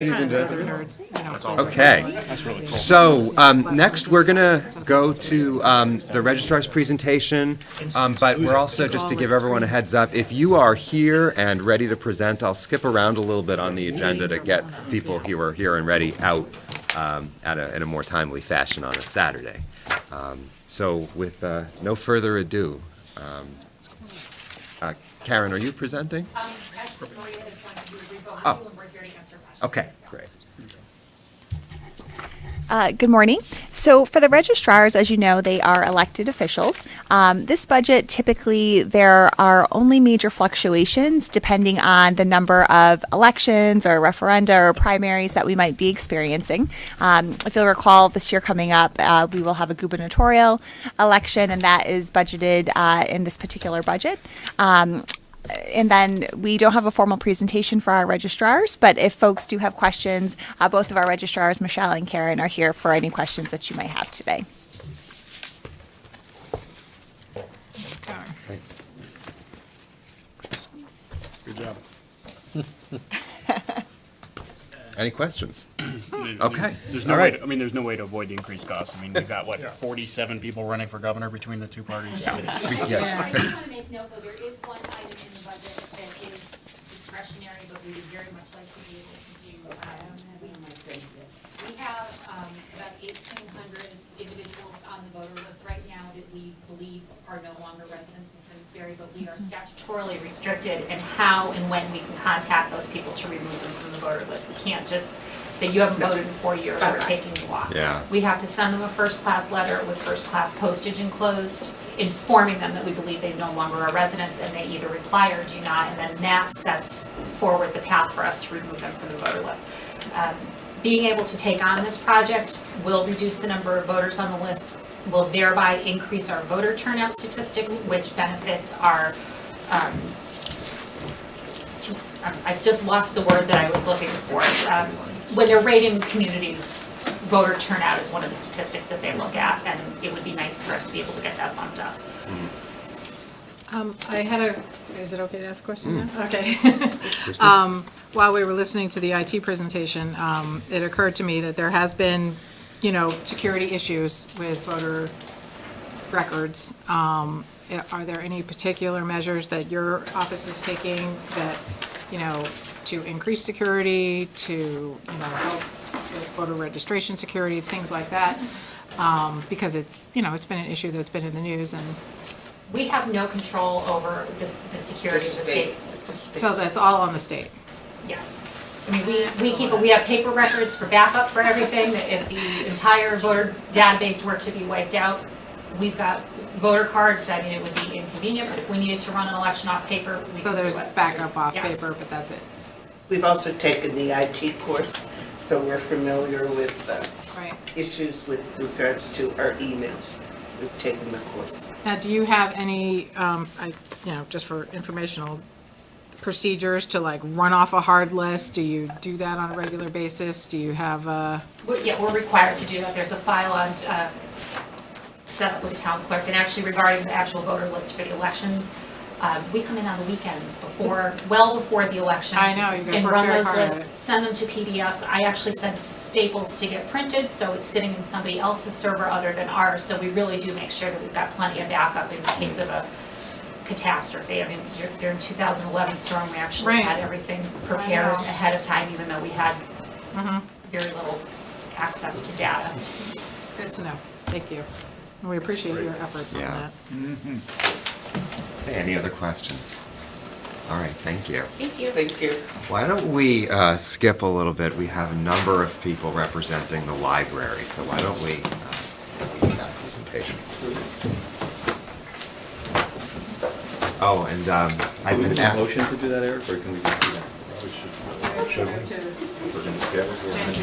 Okay, so next we're going to go to the Registrars presentation, but we're also, just to give everyone a heads up, if you are here and ready to present, I'll skip around a little bit on the agenda to get people who are here and ready out in a more timely fashion on a Saturday. So with no further ado, Karen, are you presenting? Actually, Maria is going to be revoking Oh. and we're here to answer questions. Okay, great. Good morning. So for the registrars, as you know, they are elected officials. This budget, typically there are only major fluctuations depending on the number of elections or referenda or primaries that we might be experiencing. If you'll recall, this year coming up, we will have a gubernatorial election, and that is budgeted in this particular budget. And then we don't have a formal presentation for our registrars, but if folks do have questions, both of our registrars, Michelle and Karen, are here for any questions that you might have today. Good job. Any questions? Okay. There's no way. There's no way to avoid the increased costs. I mean, we've got 47 people running for governor between the two parties. Yeah. I just want to make note, though, there is one item in the budget that is discretionary, but we would very much like to be able to do. We have about 1,800 individuals on the voter list right now that we believe are no longer residents of Simsbury, but we are statutorily restricted in how and when we can contact those people to remove them from the voter list. We can't just say, you haven't voted in 4 years, we're taking you off. Yeah. We have to send them a first-class letter with first-class postage enclosed, informing them that we believe they no longer are residents, and they either reply or do not, and then that sets forward the path for us to remove them from the voter list. Being able to take on this project will reduce the number of voters on the list, will thereby increase our voter turnout statistics, which benefits our, I've just lost the word that I was looking for. When they're rating communities, voter turnout is one of the statistics that they look at, and it would be nice for us to be able to get that bumped up. I had is it okay to ask a question now? Okay. While we were listening to the IT presentation, it occurred to me that there has been, security issues with voter records. Are there any particular measures that your office is taking that, to increase security, to, help with voter registration security, things like that? Because it's been an issue that's been in the news, and We have no control over the security of the state. so that's all on the state. Yes. I mean, we have paper records for backup for everything, that if the entire voter database were to be wiped out, we've got voter cards that, it would be inconvenient, but if we needed to run an election off paper, we So could do there's it. backup off Yes. paper, but that's it. We've also taken the IT course, so we're familiar with Right. issues with regards to our emails. We've taken the course. Now, do you have any, just for informational procedures to run off a hard list? Do you do that on a regular basis? Do you have We're required to do that. There's a file on, set up with the town clerk, and actually regarding the actual voter list for the elections, we come in on the weekends well before the election. I know, you guys and work run very those hard at lists, it. send them to PDFs. I actually send it to Staples to get printed, so it's sitting in somebody else's server other than ours. So we really do make sure that we've got plenty of backup in case of a catastrophe. I mean, during 2011 storm, we actually Right. had everything prepared know. ahead of time, even though we had very little access to data. Good to know. Thank you. We appreciate your efforts on Yeah. that. Okay, any other questions? All right, thank you. Thank you. Thank you. Why don't we skip a little bit? We have a number of people representing the library, so why don't we do that presentation? Oh, and I've been asked. Motion to do that, Eric, or can we just do that? We're gonna skip?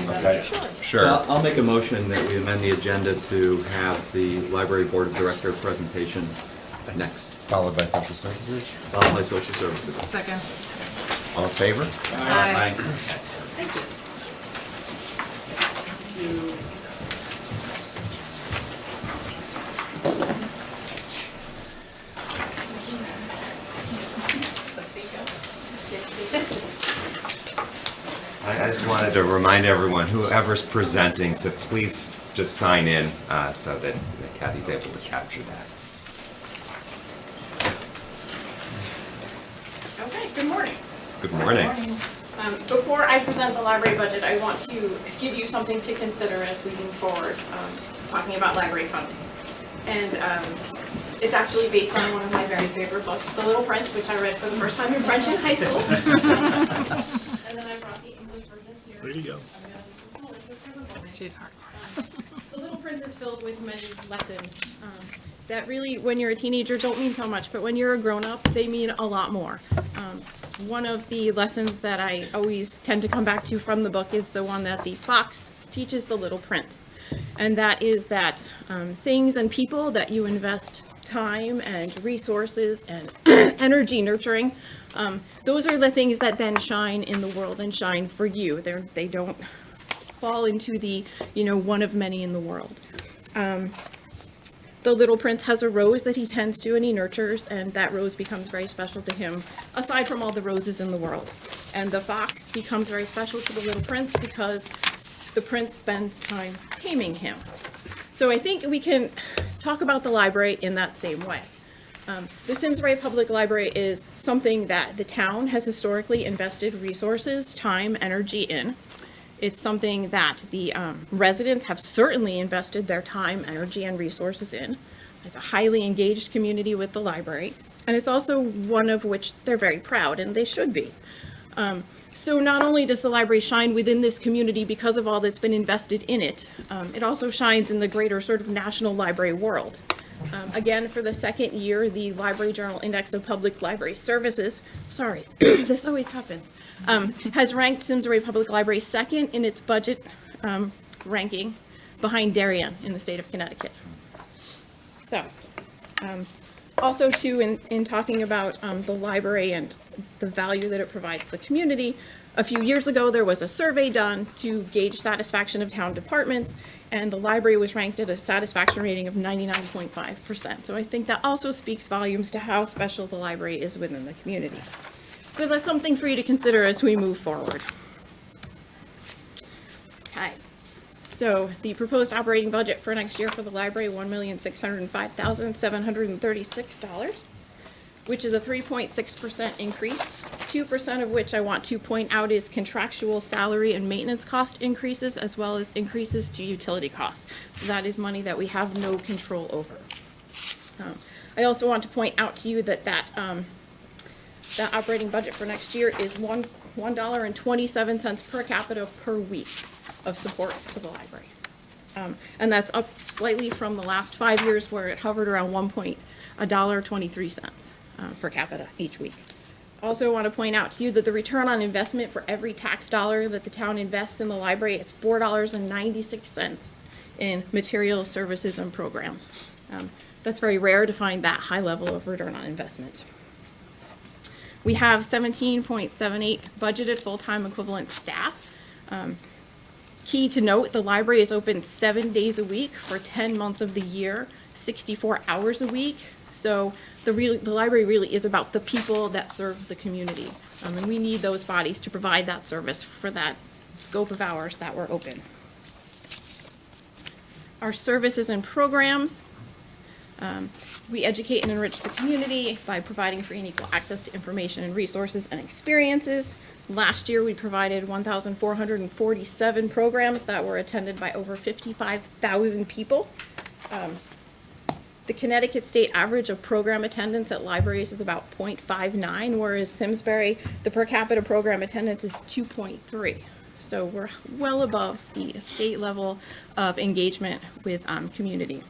Okay. Sure. So I'll make a motion that we amend the agenda to have the library board of director presentation next, Followed by social services. followed by social services. Second. All in favor? Aye. I just want wanted to remind everyone, whoever's presenting, to please just sign in so that Kathy's able to capture that. Okay, good morning. Good morning. Before I present the library budget, I want to give you something to consider as we move forward, talking about library funding. And it's actually based on one of my very favorite books, The Little Prince, which I read for the first time in French in high school. And then I brought the English version here. There you go. The Little Prince is filled with many lessons that really, when you're a teenager, don't mean so much, but when you're a grown-up, they mean a lot more. One of the lessons that I always tend to come back to from the book is the one that the fox teaches the little prince. And that is that things and people that you invest time and resources and energy nurturing, those are the things that then shine in the world and shine for you. They don't fall into the, one of many in the world. The little prince has a rose that he tends to and he nurtures, and that rose becomes very special to him, aside from all the roses in the world. And the fox becomes very special to the little prince because the prince spends time taming him. So I think we can talk about the library in that same way. The Simsbury Public Library is something that the town has historically invested resources, time, energy in. It's something that the residents have certainly invested their time, energy, and resources in. It's a highly engaged community with the library, and it's also one of which they're very proud, and they should be. So not only does the library shine within this community because of all that's been invested in it, it also shines in the greater sort of national library world. Again, for the second year, the Library Journal Index of Public Library Services, sorry, this always happens, has ranked Simsbury Public Library second in its budget ranking behind Darien in the state of Connecticut. So, also too, in talking about the library and the value that it provides the community, a few years ago there was a survey done to gauge satisfaction of town departments, and the library was ranked at a satisfaction rating of 99.5%. So I think that also speaks volumes to how special the library is within the community. So that's something for you to consider as we move forward. Okay. So the proposed operating budget for next year for the library, $1,605,736, which is a 3.6% increase. 2% of which I want to point out is contractual salary and maintenance cost increases, as well as increases to utility costs. So that is money that we have no control over. I also want to point out to you that that operating budget for next year is $1.27 per capita per week of support to the library. And that's up slightly from the last 5 years where it hovered around $1.23 per capita each week. Also want to point out to you that the return on investment for every tax dollar that the town invests in the library is $4.96 in materials, services, and programs. That's very rare to find that high level of return on investment. We have 17.78 budgeted full-time equivalent staff. Key to note, the library is open 7 days a week for 10 months of the year, 64 hours a week. So the library really is about the people that serve the community. And we need those bodies to provide that service for that scope of hours that we're open. Our services and programs. We educate and enrich the community by providing free and equal access to information and resources and experiences. Last year, we provided 1,447 programs that were attended by over 55,000 people. The Connecticut state average of program attendance at libraries is about 0.59, whereas Simsbury, the per capita program attendance is 2.3. So we're well above the state level of engagement with community.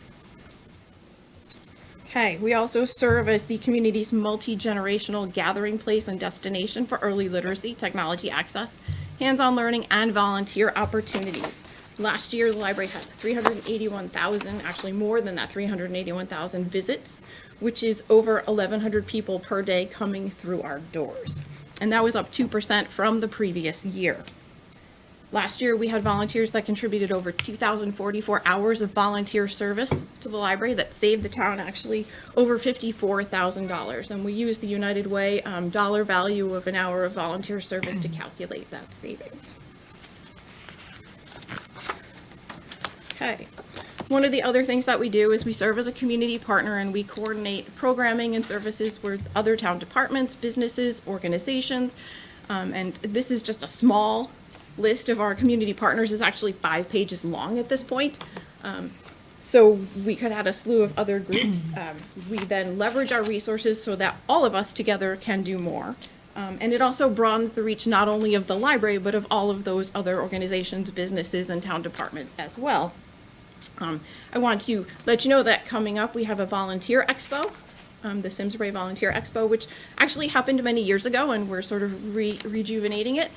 Okay, we also serve as the community's multi-generational gathering place and destination for early literacy, technology access, hands-on learning, and volunteer opportunities. Last year, the library had 381,000, actually more than that, 381,000 visits, which is over 1,100 people per day coming through our doors. And that was up 2% from the previous year. Last year, we had volunteers that contributed over 2,044 hours of volunteer service to the library that saved the town actually over $54,000. And we used the United Way dollar value of an hour of volunteer service to calculate that savings. Okay. One of the other things that we do is we serve as a community partner and we coordinate programming and services with other town departments, businesses, organizations. And this is just a small list of our community partners. It's actually 5 pages long at this point. So we could add a slew of other groups. We then leverage our resources so that all of us together can do more. And it also broadens the reach not only of the library, but of all of those other organizations, businesses, and town departments as well. I want to let you know that coming up, we have a volunteer expo, the Simsbury Volunteer Expo, which actually happened many years ago, and we're sort of rejuvenating it.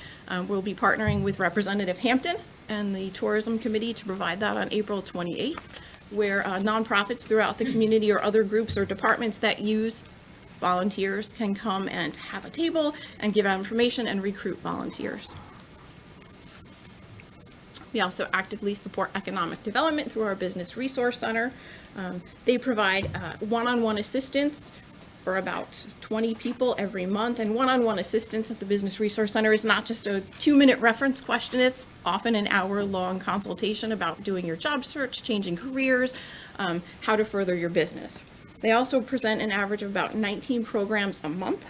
We'll be partnering with Representative Hampton and the Tourism Committee to provide that on April 28th, where nonprofits throughout the community or other groups or departments that use volunteers can come and have a table and give out information and recruit volunteers. We also actively support economic development through our Business Resource Center. They provide one-on-one assistance for about 20 people every month, and one-on-one assistance at the Business Resource Center is not just a 2-minute reference question, it's often an hour-long consultation about doing your job search, changing careers, how to further your business. They also present an average of about 19 programs a month.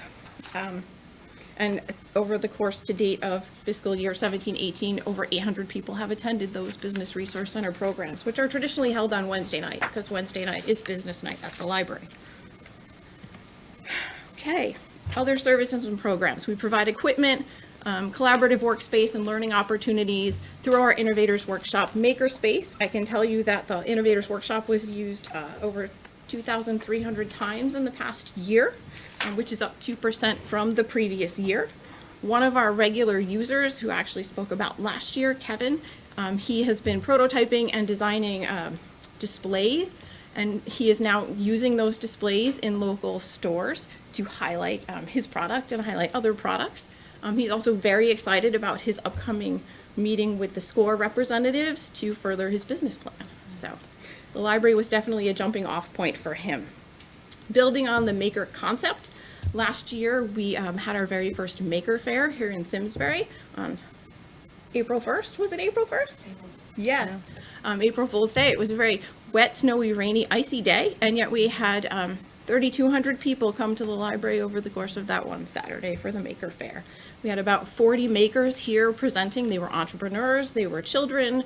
And over the course to date of fiscal year 17-18, over 800 people have attended those Business Resource Center programs, which are traditionally held on Wednesday nights, because Wednesday night is business night at the library. Okay, other services and programs. We provide equipment, collaborative workspace, and learning opportunities through our Innovators Workshop Makerspace. I can tell you that the Innovators Workshop was used over 2,300 times in the past year, which is up 2% from the previous year. One of our regular users who actually spoke about last year, Kevin, he has been prototyping and designing displays, and he is now using those displays in local stores to highlight his product and highlight other products. He's also very excited about his upcoming meeting with the SCORE representatives to further his business plan. So the library was definitely a jumping off point for him. Building on the maker concept, last year we had our very first maker fair here in Simsbury on April 1st. Was it April 1st? Yes. April Fool's Day. It was a very wet, snowy, rainy, icy day, and yet we had 3,200 people come to the library over the course of that one Saturday for the maker fair. We had about 40 makers here presenting. They were entrepreneurs, they were children,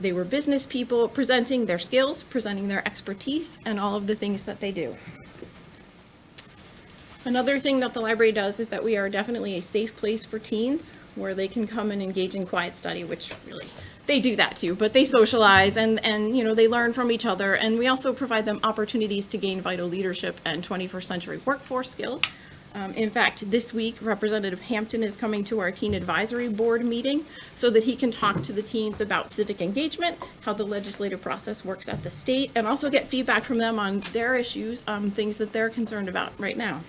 they were business people presenting their skills, presenting their expertise, and all of the things that they do. Another thing that the library does is that we are definitely a safe place for teens where they can come and engage in quiet study, which really, they do that too, but they socialize and you know, they learn from each other. And we also provide them opportunities to gain vital leadership and 21st century workforce skills. In fact, this week, Representative Hampton is coming to our Teen Advisory Board meeting so that he can talk to the teens about civic engagement, how the legislative process works at the state, and also get feedback from them on their issues, things that they're concerned about right now.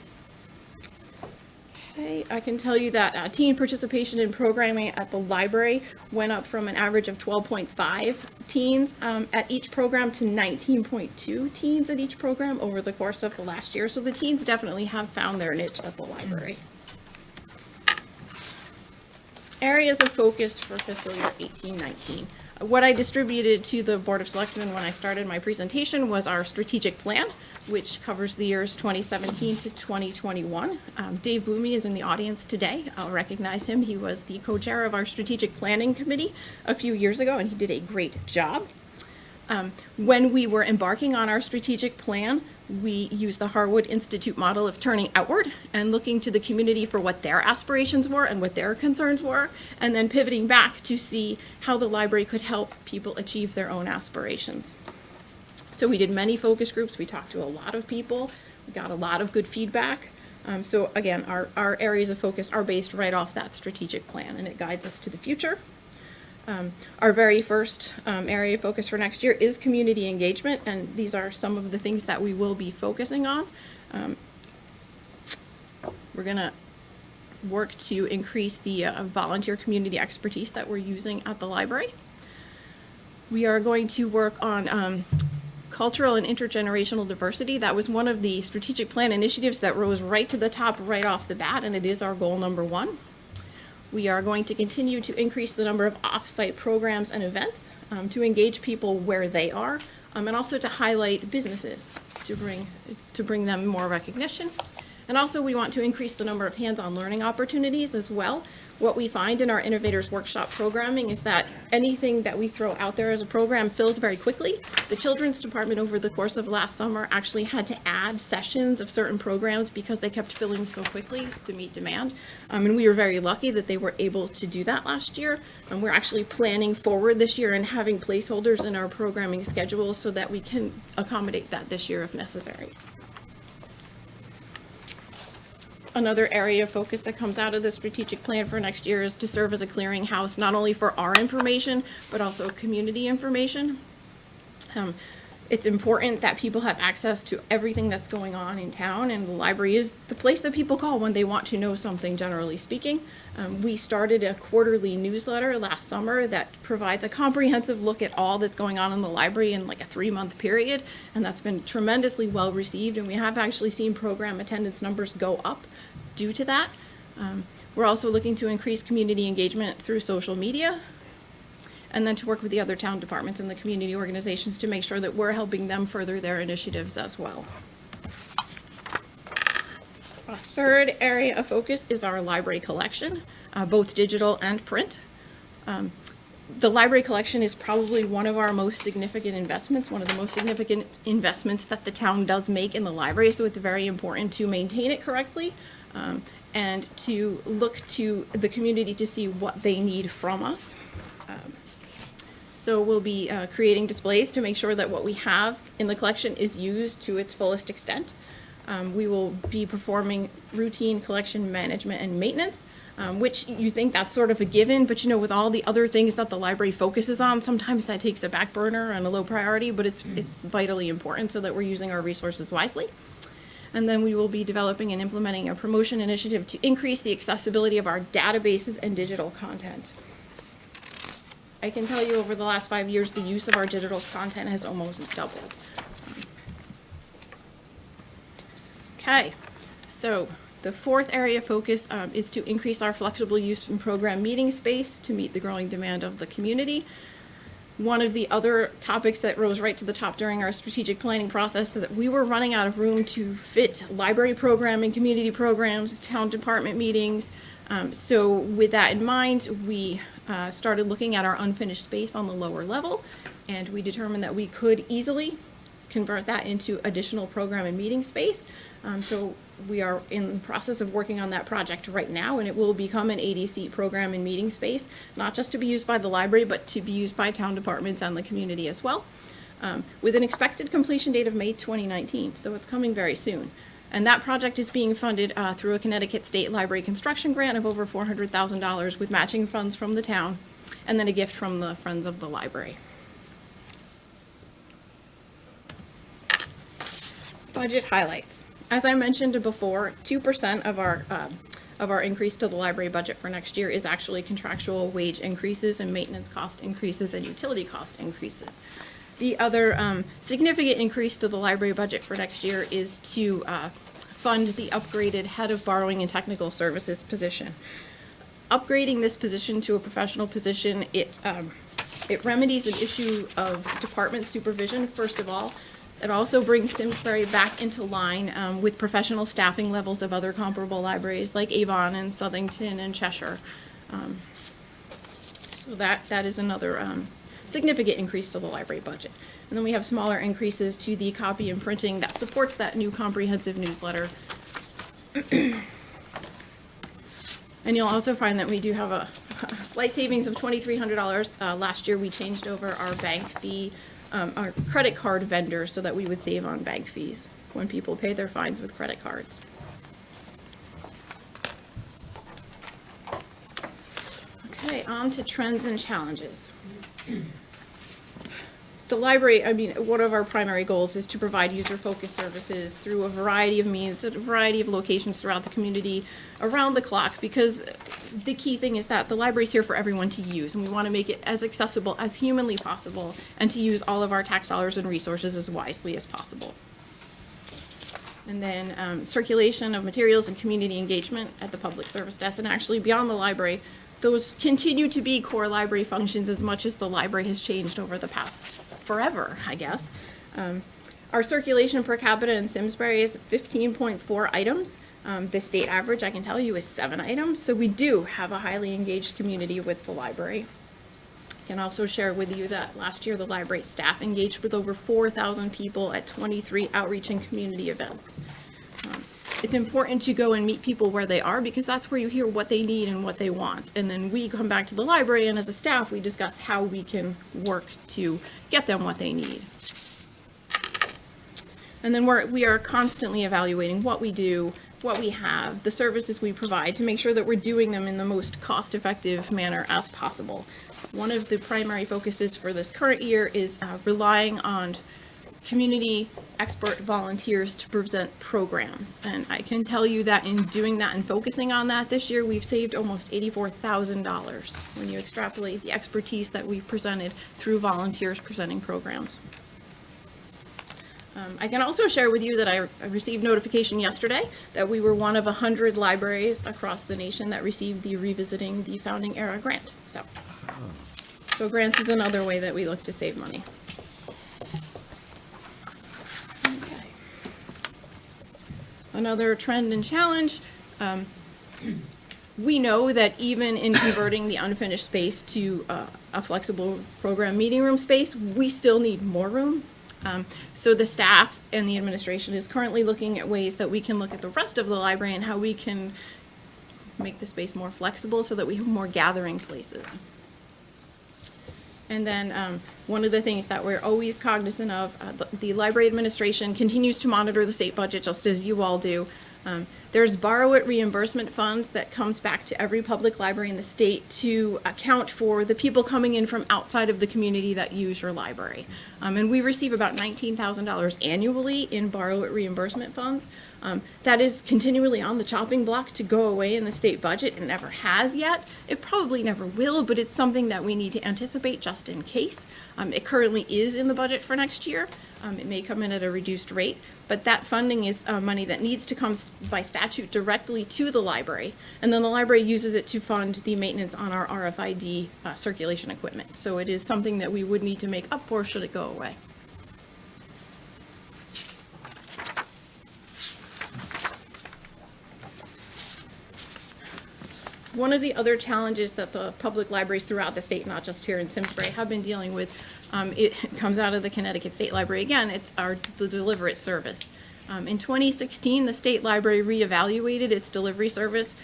Okay, I can tell you that teen participation in programming at the library went up from an average of 12.5 teens at each program to 19.2 teens at each program over the course of the last year. So the teens definitely have found their niche at the library. Areas of focus for fiscal year 18-19. What I distributed to the Board of Selectmen when I started my presentation was our strategic plan, which covers the years 2017 to 2021. Dave Blumey is in the audience today. I'll recognize him. He was the co-chair of our strategic planning committee a few years ago, and he did a great job. When we were embarking on our strategic plan, we used the Harwood Institute model of turning outward and looking to the community for what their aspirations were and what their concerns were, and then pivoting back to see how the library could help people achieve their own aspirations. So we did many focus groups. We talked to a lot of people. We got a lot of good feedback. So again, our areas of focus are based right off that strategic plan, and it guides us to the future. Our very first area of focus for next year is community engagement, and these are some of the things that we will be focusing on. We're going to work to increase the volunteer community expertise that we're using at the library. We are going to work on cultural and intergenerational diversity. That was one of the strategic plan initiatives that rose right to the top right off the bat, and it is our goal number 1. We are going to continue to increase the number of off-site programs and events to engage people where they are, and also to highlight businesses to bring them more recognition. And also, we want to increase the number of hands-on learning opportunities as well. What we find in our Innovators Workshop programming is that anything that we throw out there as a program fills very quickly. The Children's Department over the course of last summer actually had to add sessions of certain programs because they kept filling so quickly to meet demand. And we were very lucky that they were able to do that last year. And we're actually planning forward this year and having placeholders in our programming schedule so that we can accommodate that this year if necessary. Another area of focus that comes out of the strategic plan for next year is to serve as a clearinghouse, not only for our information, but also community information. It's important that people have access to everything that's going on in town, and the library is the place that people call when they want to know something, generally speaking. We started a quarterly newsletter last summer that provides a comprehensive look at all that's going on in the library in like a 3-month period, and that's been tremendously well received, and we have actually seen program attendance numbers go up due to that. We're also looking to increase community engagement through social media, and then to work with the other town departments and the community organizations to make sure that we're helping them further their initiatives as well. A third area of focus is our library collection, both digital and print. The library collection is probably one of our most significant investments, one of the most significant investments that the town does make in the library, so it's very important to maintain it correctly and to look to the community to see what they need from us. So we'll be creating displays to make sure that what we have in the collection is used to its fullest extent. We will be performing routine collection management and maintenance, which you think that's sort of a given, but you know, with all the other things that the library focuses on, sometimes that takes a back burner and a low priority, but it's vitally important so that we're using our resources wisely. And then we will be developing and implementing a promotion initiative to increase the accessibility of our databases and digital content. I can tell you over the last 5 years, the use of our digital content has almost doubled. Okay, so the fourth area of focus is to increase our flexible use and program meeting space to meet the growing demand of the community. One of the other topics that rose right to the top during our strategic planning process is that we were running out of room to fit library programming, community programs, town department meetings. So with that in mind, we started looking at our unfinished space on the lower level, and we determined that we could easily convert that into additional program and meeting space. So we are in the process of working on that project right now, and it will become an 80-seat program and meeting space, not just to be used by the library, but to be used by town departments and the community as well, with an expected completion date of May 2019, so it's coming very soon. And that project is being funded through a Connecticut State Library construction grant of over $400,000 with matching funds from the town, and then a gift from the Friends of the Library. Budget highlights. As I mentioned before, 2% of our increase to the library budget for next year is actually contractual wage increases and maintenance cost increases and utility cost increases. The other significant increase to the library budget for next year is to fund the upgraded head of borrowing and technical services position. Upgrading this position to a professional position, it remedies an issue of department supervision, first of all. It also brings Simsbury back into line with professional staffing levels of other comparable libraries like Avon and Southington and Cheshire. So that is another significant increase to the library budget. And then we have smaller increases to the copy and printing that supports that new comprehensive newsletter. And you'll also find that we do have a slight savings of $2,300. Last year we changed over our bank fee, our credit card vendor, so that we would save on bank fees when people pay their fines with credit cards. Okay, on to trends and challenges. The library, I mean, one of our primary goals is to provide user-focused services through a variety of means, at a variety of locations throughout the community, around the clock, because the key thing is that the library is here for everyone to use, and we want to make it as accessible as humanly possible, and to use all of our tax dollars and resources as wisely as possible. And then circulation of materials and community engagement at the public service desk. And actually beyond the library, those continue to be core library functions as much as the library has changed over the past forever, I guess. Our circulation per capita in Simsbury is 15.4 items. The state average, I can tell you, is 7 items. So we do have a highly engaged community with the library. I can also share with you that last year the library staff engaged with over 4,000 people at 23 outreach and community events. It's important to go and meet people where they are because that's where you hear what they need and what they want. And then we come back to the library and as a staff, we discuss how we can work to get them what they need. And then we are constantly evaluating what we do, what we have, the services we provide to make sure that we're doing them in the most cost-effective manner as possible. One of the primary focuses for this current year is relying on community expert volunteers to present programs. And I can tell you that in doing that and focusing on that this year, we've saved almost $84,000 when you extrapolate the expertise that we've presented through volunteers presenting programs. I can also share with you that I received notification yesterday that we were one of 100 libraries across the nation that received the Revisiting the Founding Era grant. So grants is another way that we look to save money. Okay. Another trend and challenge. We know that even in converting the unfinished space to a flexible program meeting room space, we still need more room. So the staff and the administration is currently looking at ways that we can look at the rest of the library and how we can make the space more flexible so that we have more gathering places. And then one of the things that we're always cognizant of, the library administration continues to monitor the state budget just as you all do. There's borrow it reimbursement funds that comes back to every public library in the state to account for the people coming in from outside of the community that use your library. And we receive about $19,000 annually in borrow it reimbursement funds. That is continually on the chopping block to go away in the state budget. It never has yet. It probably never will, but it's something that we need to anticipate just in case. It currently is in the budget for next year. It may come in at a reduced rate, but that funding is money that needs to come by statute directly to the library, and then the library uses it to fund the maintenance on our RFID circulation equipment. So it is something that we would need to make up for should it go away. One of the other challenges that the public libraries throughout the state, not just here in Simsbury, have been dealing with, it comes out of the Connecticut State Library again, it's the Deliver It service. In 2016, the state library reevaluated its delivery service.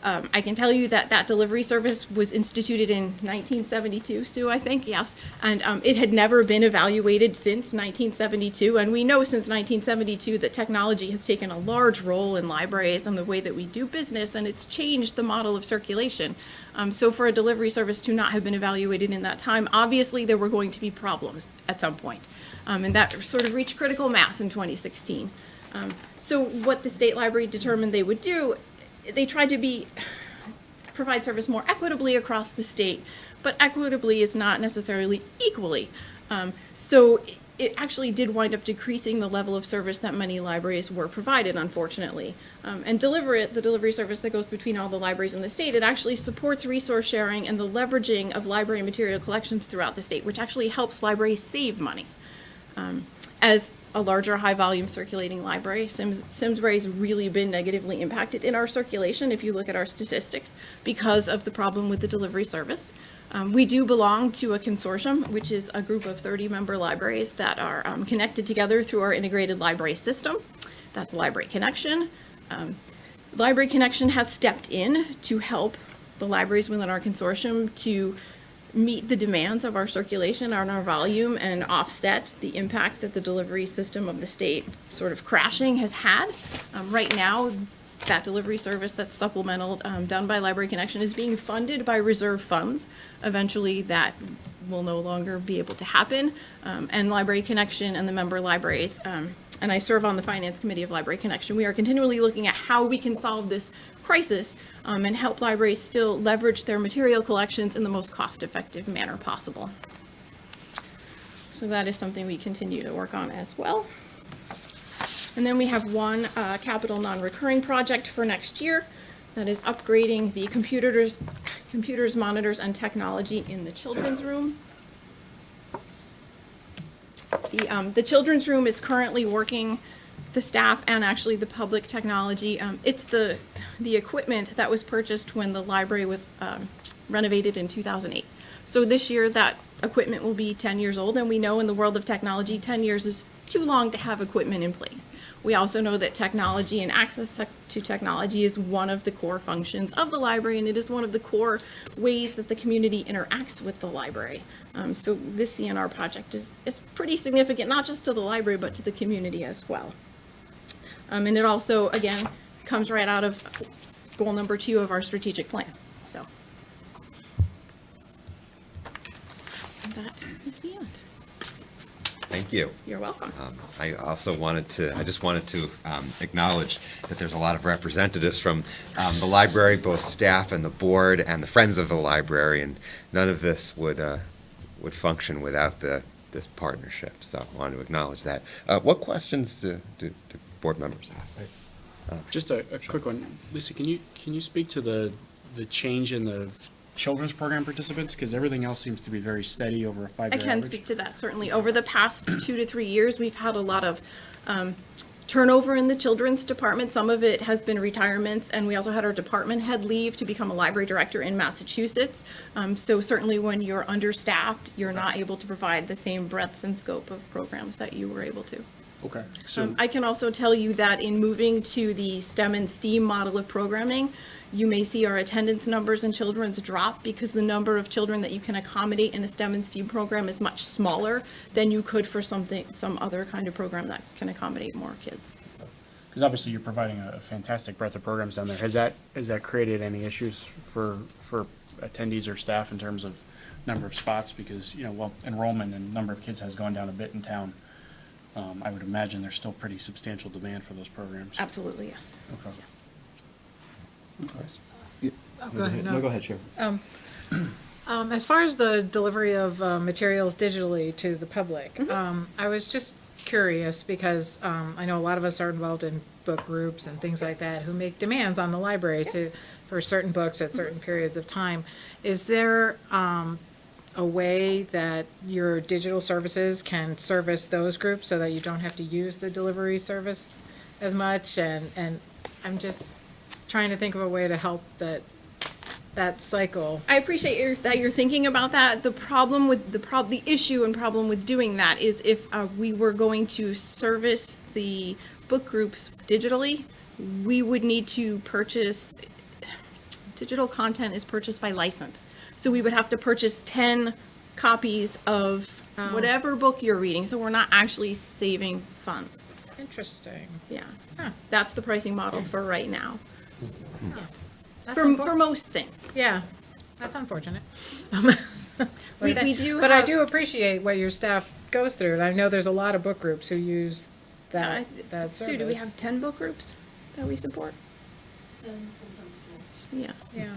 I can tell you that that delivery service was instituted in 1972, Sue, I think, yes. And it had never been evaluated since 1972. And we know since 1972 that technology has taken a large role in libraries and the way that we do business, and it's changed the model of circulation. So for a delivery service to not have been evaluated in that time, obviously there were going to be problems at some point. And that sort of reached critical mass in 2016. So what the state library determined they would do, they tried to provide service more equitably across the state, but equitably is not necessarily equally. So it actually did wind up decreasing the level of service that many libraries were provided, unfortunately. And Deliver It, the delivery service that goes between all the libraries in the state, it actually supports resource sharing and the leveraging of library material collections throughout the state, which actually helps libraries save money. As a larger high-volume circulating library, Simsbury's really been negatively impacted in our circulation, if you look at our statistics, because of the problem with the delivery service. We do belong to a consortium, which is a group of 30-member libraries that are connected together through our integrated library system. That's Library Connection. Library Connection has stepped in to help the libraries within our consortium to meet the demands of our circulation and our volume and offset the impact that the delivery system of the state sort of crashing has had. Right now, that delivery service that's supplemental done by Library Connection is being funded by reserve funds. Eventually, that will no longer be able to happen. And Library Connection and the member libraries, and I serve on the Finance Committee of Library Connection, we are continually looking at how we can solve this crisis and help libraries still leverage their material collections in the most cost-effective manner possible. So that is something we continue to work on as well. And then we have one capital non-recurring project for next year that is upgrading the computers, monitors, and technology in the children's room. The children's room is currently working, the staff and actually the public technology. It's the equipment that was purchased when the library was renovated in 2008. So this year, that equipment will be 10 years old, and we know in the world of technology, 10 years is too long to have equipment in place. We also know that technology and access to technology is one of the core functions of the library, and it is one of the core ways that the community interacts with the library. So this CNR project is pretty significant, not just to the library, but to the community as well. And it also, again, comes right out of goal number 2 of our strategic plan. So that is the end. Thank you. You're welcome. I just wanted to acknowledge that there's a lot of representatives from the library, both staff and the board and the Friends of the Library, and none of this would function without this partnership. So I wanted to acknowledge that. What questions do board members have? Just a quick one. Lisa, can you speak to the change in the children's program participants? Because everything else seems to be very steady over a 5-year I average. can speak to that, certainly. Over the past 2 to 3 years, we've had a lot of turnover in the children's department. Some of it has been retirements, and we also had our department head leave to become a library director in Massachusetts. So certainly when you're understaffed, you're not able to provide the same breadth and scope of programs that you were able to. Okay. So I can also tell you that in moving to the STEM and STEAM model of programming, you may see our attendance numbers in children's drop because the number of children that you can accommodate in a STEM and STEAM program is much smaller than you could for some other kind of program that can accommodate more kids. because obviously you're providing a fantastic breadth of programs down there. Has that created any issues for attendees or staff in terms of number of spots? Because, enrollment and number of kids has gone down a bit in town. I would imagine there's still pretty substantial demand for those programs. Absolutely, yes. Okay. Yes. Go ahead. No, go ahead, Chair. As far as the delivery of materials digitally to the public, I was just curious because I know a lot of us are involved in book groups and things like that who make demands on the library for certain books at certain periods of time. Is there a way that your digital services can service those groups so that you don't have to use the delivery service as much? And I'm just trying to think of a way to help that cycle. I appreciate that you're thinking about that. The problem with the issue and problem with doing that is if we were going to service the book groups digitally, we would need to purchase. Digital content is purchased by license, so we would have to purchase 10 copies of whatever book you're reading. So we're not actually saving funds. Interesting. Yeah, Huh. that's the pricing model for right now. That's For most things. Yeah, that's unfortunate. We do But I have- do appreciate what your staff goes through, and I know there's a lot of book groups who use that service. Sue, do we have 10 book groups that we support? Yeah. Yeah.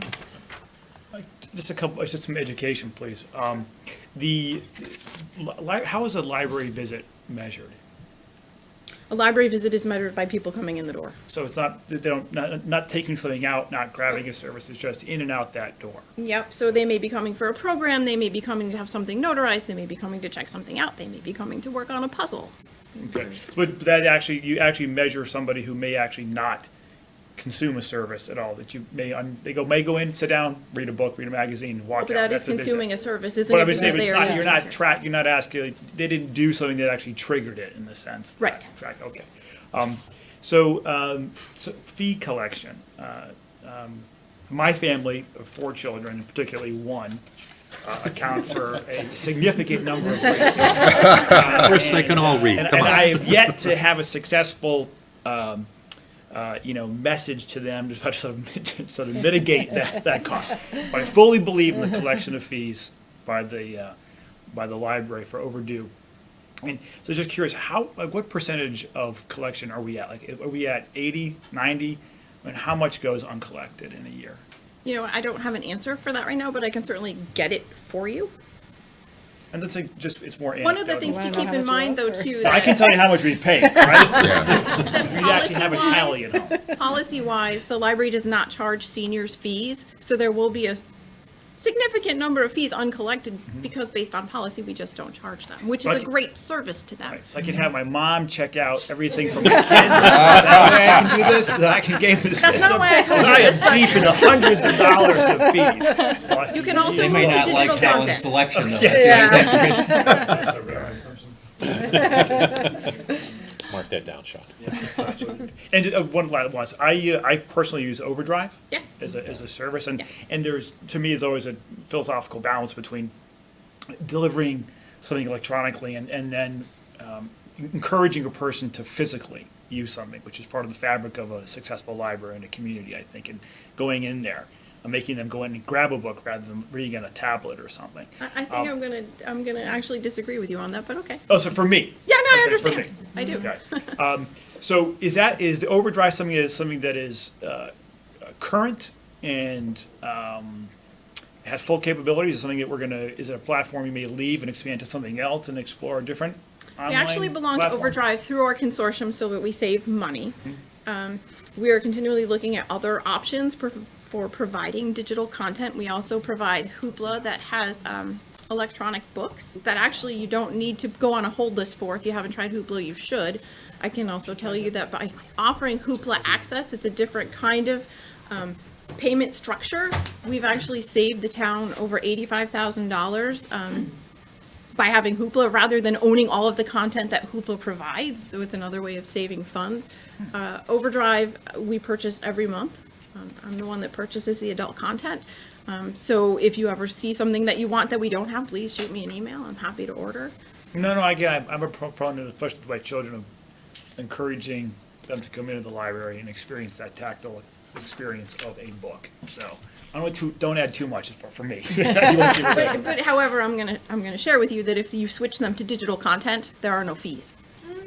Just some education, please. How is a library visit measured? A library visit is measured by people coming in the door. So it's not taking something out, not grabbing a service, it's just in and out that door. Yep, so they may be coming for a program, they may be coming to have something notarized, they may be coming to check something out, they may be coming to work on a puzzle. Okay. But you actually measure somebody who may actually not consume a service at all, that you may go in, sit down, read a book, read a magazine, walk out. But that is That's a visit. consuming a service, isn't But it? I'm just saying, Because it's they are not, using it. you're not asking, they didn't do something that actually triggered it in the sense. that- Right. Okay. So fee collection. My family of 4 children, particularly one, account for a significant number of late fees. Of course, they can all read, And come on. I have yet to have a successful, message to them to sort of mitigate that cost. But I fully believe in the collection of fees by the library for overdue. And so just curious, what percentage of collection are we at? Like, are we at 80, 90? I mean, how much goes uncollected in a year? I don't have an answer for that right now, but I can certainly get it for you. And that's like, just, it's more One of the anecdotal. things to Wanna know keep how in much you mind, though, offer? too, I can that tell you how much we pay, right? that We actually have a tally at home. policy-wise, the library does not charge seniors fees, so there will be a significant number of fees uncollected because based on policy, we just don't charge them, which is a Right. great service to them. Right, so I can have my mom check out everything from my kids. Is that way I can do this? That I can game this That's not system? why I told you I this, am deep into hundreds of dollars of fees. You can also They move may to not digital like talent content. selection though. Mark that down, Sean. And one last one, I personally use Overdrive. Yes. As a service, and, Yeah. and there's, to me, is always a philosophical balance between delivering something electronically and then encouraging a person to physically use something, which is part of the fabric of a successful library and a community, I think, and going in there, and making them go in and grab a book rather than reading on a tablet or something. I think I'm gonna actually disagree with you on that, but okay. Oh, so for me? Yeah, no, I I'm saying for understand. me. I do. Okay. So is the Overdrive something that is current and has full capabilities? Is it something that is it a platform you may leave and expand to something else and explore a different online We actually belong to platform? Overdrive through our consortium so that we save money. We are continually looking at other options for providing digital content. We also provide Hoopla that has electronic books that actually you don't need to go on a hold list for. If you haven't tried Hoopla, you should. I can also tell you that by offering Hoopla access, it's a different kind of payment structure. We've actually saved the town over $85,000 by having Hoopla rather than owning all of the content that Hoopla provides. So it's another way of saving funds. Overdrive, we purchase every month. I'm the one that purchases the adult content. So if you ever see something that you want that we don't have, please shoot me an email. I'm happy to order. No, again, I'm a proponent, especially with my children, of encouraging them to come into the library and experience that tactile experience of a book. So don't add too much for me. You won't see what But however, I'm gonna share with you that if you switch them to digital content, there are no fees.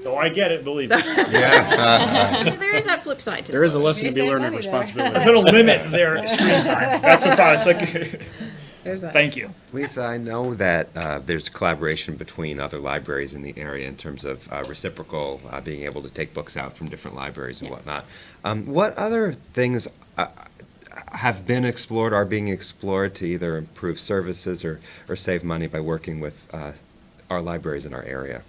Oh, I get it, believe me. There is that flip side to There is a it. lesson to be save learned of money there. responsibility. I'm gonna limit their screen time. That's the thought. It's like, There's that. thank you. Lisa, I know that there's collaboration between other libraries in the area in terms of reciprocal, being able to take books out from different libraries and Yeah. whatnot. What other things have been explored, are being explored to either improve services or save money by working with our libraries in our area?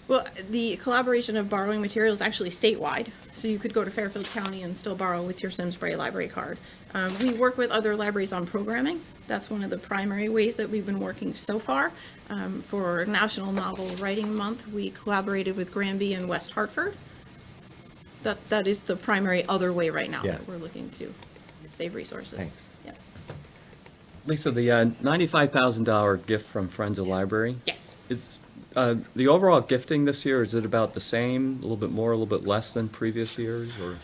Well, the collaboration of borrowing materials is actually statewide, so you could go to Fairfield County and still borrow with your Simsbury library card. We work with other libraries on programming. That's one of the primary ways that we've been working so far. For National Novel Writing Month, we collaborated with Granby and West Hartford. That is the primary other way right now Yeah. that we're looking to save resources. Thanks. Yeah. Lisa, the $95,000 gift from Friends of Library, Yes. is the overall gifting this year, is it about the same, a little bit more, a little bit less than previous years, or?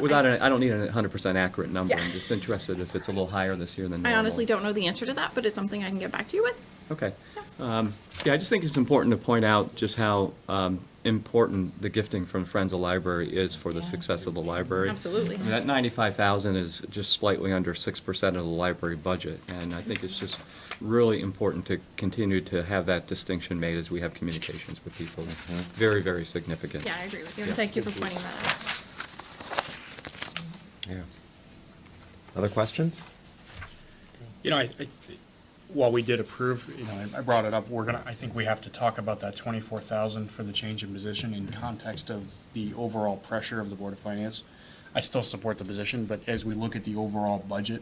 I don't need a 100% accurate number. Yeah. I'm just interested if it's a little higher this year than normal. I honestly don't know the answer to that, but it's something I can get back to you with. Okay. Yeah, I just think it's important to point out just how important the gifting from Friends of Library is for the success of the library. Absolutely. I mean, that 95,000 is just slightly under 6% of the library budget, and I think it's just really important to continue to have that distinction made as we have communications with people. Very, very significant. Yeah, I agree with you, and thank you for pointing that out. Yeah. Other questions? You know, while we did approve, you know, I brought it up, I think we have to talk about that 24,000 for the change in position in context of the overall pressure of the Board of Finance. I still support the position, but as we look at the overall budget,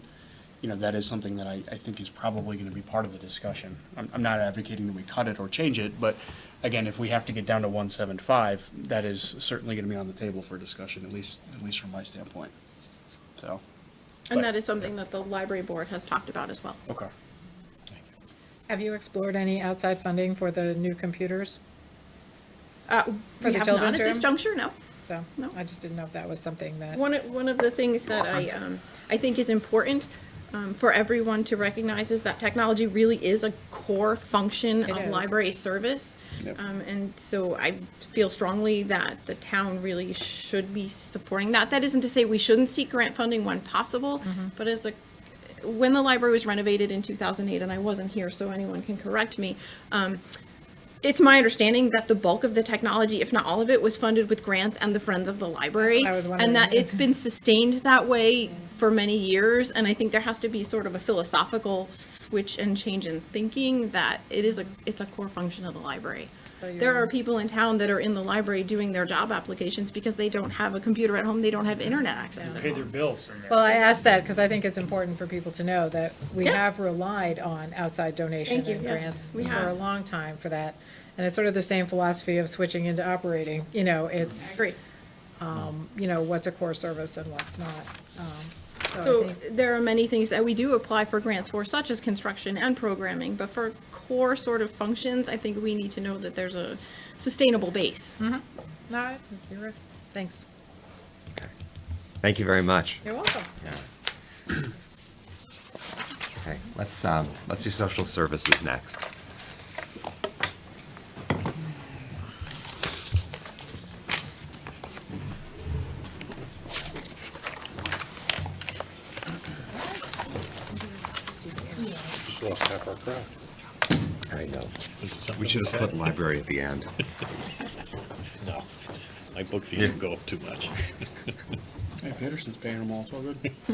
you know, that is something that I think is probably going to be part of the discussion. I'm not advocating that we cut it or change it, but again, if we have to get down to 175, that is certainly going to be on the table for discussion, at least from my standpoint. So, And that is something that the library board has talked about as well. okay. Have you explored any outside funding for the new computers? For the we have not children's at this room? juncture, no. So, No. I just didn't know if that was something that. One of the things that I think is important for everyone to recognize is that technology really is a core function It of is. library service. Yep. And so I feel strongly that the town really should be supporting that. That isn't to say we shouldn't seek grant funding when possible, but as when the library was renovated in 2008, and I wasn't here, so anyone can correct me, it's my understanding that the bulk of the technology, if not all of it, was funded with grants and the Friends of the Library. I was wondering. And that it's been sustained that way for many years, and I think there has to be sort of a philosophical switch and change in thinking that it's a core function of the library. There are people in town that are in the library doing their job applications because they don't have a computer at home, they don't have internet access at Pay their home. bills in there. Well, I asked that because I think it's important for people to know that we Yeah. have relied on outside donation Thank you, and yes, grants we for have. a long time for that. And it's sort of the same philosophy of switching into operating, you know, I it's, agree. you know, what's a core service and what's not. So So I think, there are many things that we do apply for grants for, such as construction and programming, but for core sort of functions, I think we need to know that there's a sustainable base. all right, you're right. Thanks. Thank you very much. You're welcome. Okay, let's do social services next. Just lost half our crowd. I know. Is it something We should have said? put library at the end. No, my book fees will go up too much. Hey, Peterson's paying them all, it's all good. It's a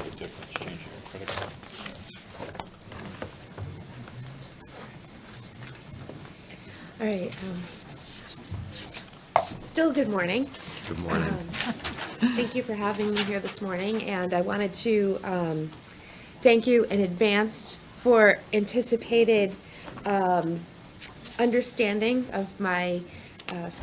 big difference, changing your credit card. All right. Still good morning. Good morning. Thank you for having me here this morning, and I wanted to thank you in advance for anticipated understanding of my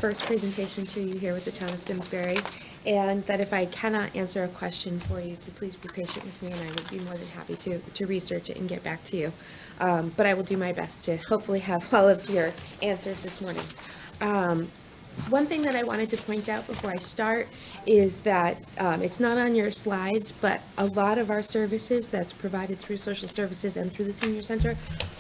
first presentation to you here with the town of Simsbury, and that if I cannot answer a question for you, to please be patient with me, and I would be more than happy to research it and get back to you. But I will do my best to hopefully have all of your answers this morning. One thing that I wanted to point out before I start is that it's not on your slides, but a lot of our services that's provided through social services and through the senior center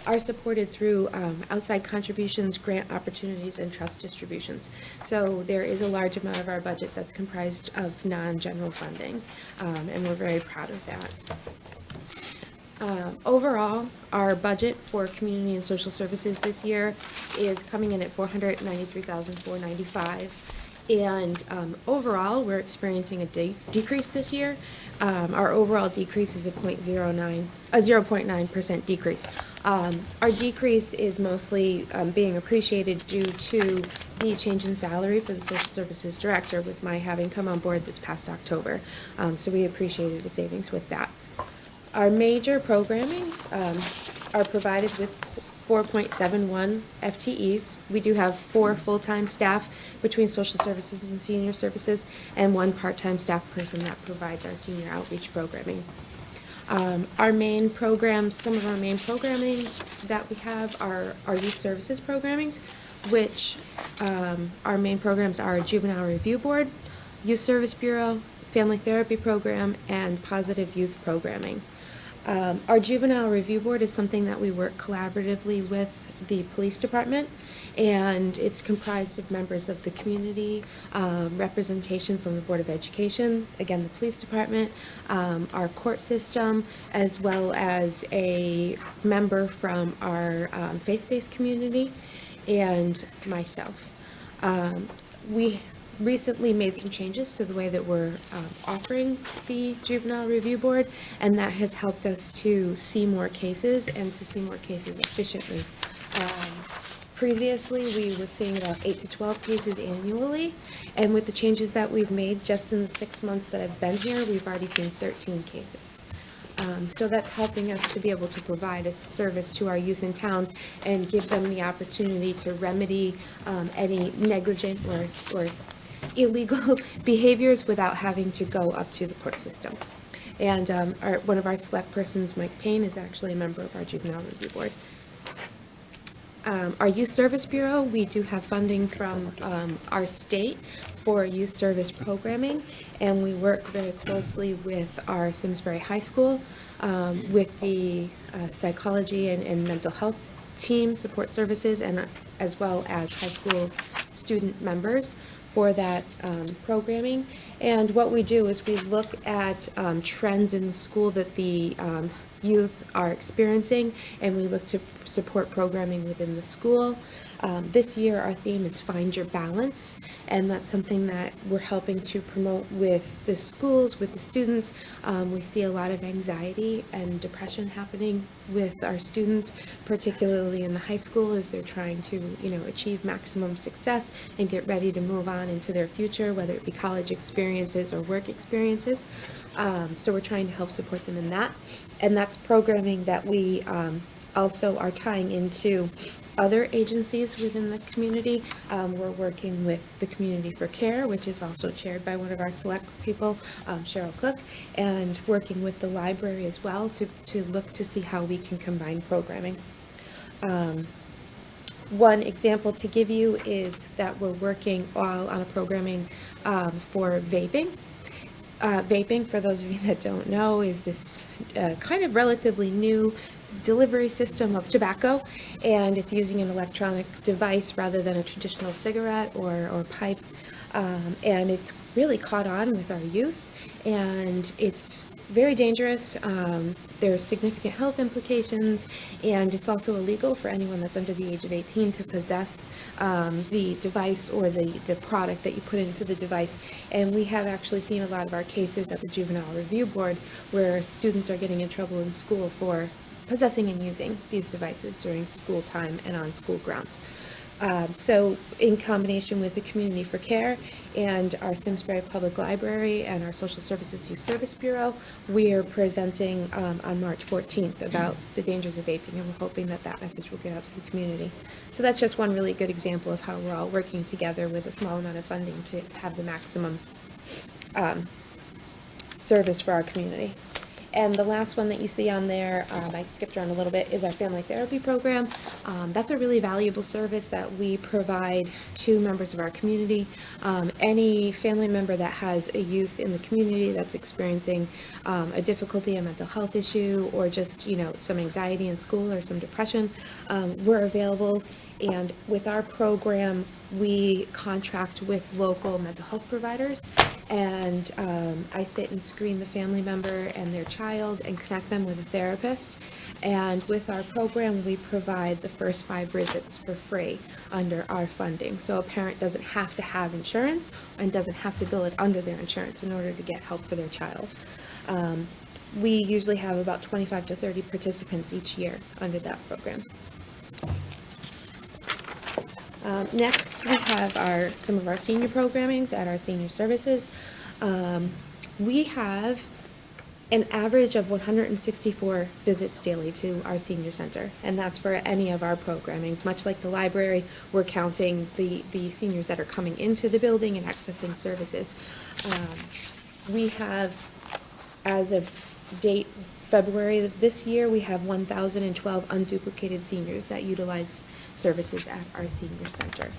are supported through outside contributions, grant opportunities, and trust distributions. So there is a large amount of our budget that's comprised of non-general funding, and we're very proud of that. Overall, our budget for community and social services this year is coming in at $493,495. And overall, we're experiencing a decrease this year. Our overall decrease is a 0.9% decrease. Our decrease is mostly being appreciated due to the change in salary for the social services director with my having come on board this past October. So we appreciated the savings with that. Our major programmings are provided with 4.71 FTEs. We do have 4 full-time staff between social services and senior services, and 1 part-time staff person that provides our senior outreach programming. Our main programs, some of our main programming that we have are our youth services programmings, which our main programs are Juvenile Review Board, Youth Service Bureau, Family Therapy Program, and Positive Youth Programming. Our Juvenile Review Board is something that we work collaboratively with the police department, and it's comprised of members of the community, representation from the Board of Education, again, the police department, our court system, as well as a member from our faith-based community, and myself. We recently made some changes to the way that we're offering the Juvenile Review Board, and that has helped us to see more cases and to see more cases efficiently. Previously, we were seeing about 8 to 12 cases annually, and with the changes that we've made just in the 6 months that I've been here, we've already seen 13 cases. So that's helping us to be able to provide a service to our youth in town and give them the opportunity to remedy any negligent or illegal behaviors without having to go up to the court system. And one of our select persons, Mike Payne, is actually a member of our Juvenile Review Board. Our Youth Service Bureau, we do have funding from our state for youth service programming, and we work very closely with our Simsbury High School, with the psychology and mental health team support services, and as well as high school student members for that programming. And what we do is we look at trends in the school that the youth are experiencing, and we look to support programming within the school. This year, our theme is Find Your Balance, and that's something that we're helping to promote with the schools, with the students. We see a lot of anxiety and depression happening with our students, particularly in the high school, as they're trying to, achieve maximum success and get ready to move on into their future, whether it be college experiences or work experiences. So we're trying to help support them in that. And that's programming that we also are tying into other agencies within the community. We're working with the Community for Care, which is also chaired by one of our select people, Cheryl Cook, and working with the library as well to look to see how we can combine programming. One example to give you is that we're working all on a programming for vaping. Vaping, for those of you that don't know, is this kind of relatively new delivery system of tobacco, and it's using an electronic device rather than a traditional cigarette or pipe, and it's really caught on with our youth, and it's very dangerous. There's significant health implications, and it's also illegal for anyone that's under the age of 18 to possess the device or the product that you put into the device. And we have actually seen a lot of our cases at the Juvenile Review Board where students are getting in trouble in school for possessing and using these devices during school time and on school grounds. So in combination with the Community for Care and our Simsbury Public Library and our Social Services Youth Service Bureau, we are presenting on March 14th about the dangers of vaping, and we're hoping that that message will get out to the community. So that's just one really good example of how we're all working together with a small amount of funding to have the maximum service for our community. And the last one that you see on there, I skipped around a little bit, is our family therapy program. That's a really valuable service that we provide to members of our community. Any family member that has a youth in the community that's experiencing a difficulty, a mental health issue, or just, some anxiety in school or some depression, we're available. And with our program, we contract with local mental health providers, and I sit and screen the family member and their child and connect them with a therapist. And with our program, we provide the first 5 visits for free under our funding. So a parent doesn't have to have insurance and doesn't have to bill it under their insurance in order to get help for their child. We usually have about 25 to 30 participants each year under that program. Next, we have some of our senior programmings at our senior services. We have an average of 164 visits daily to our senior center, and that's for any of our programmings. Much like the library, we're counting the seniors that are coming into the building and accessing services. We have, as of date February of this year, we have 1,012 unduplicated seniors that utilize services at our senior center.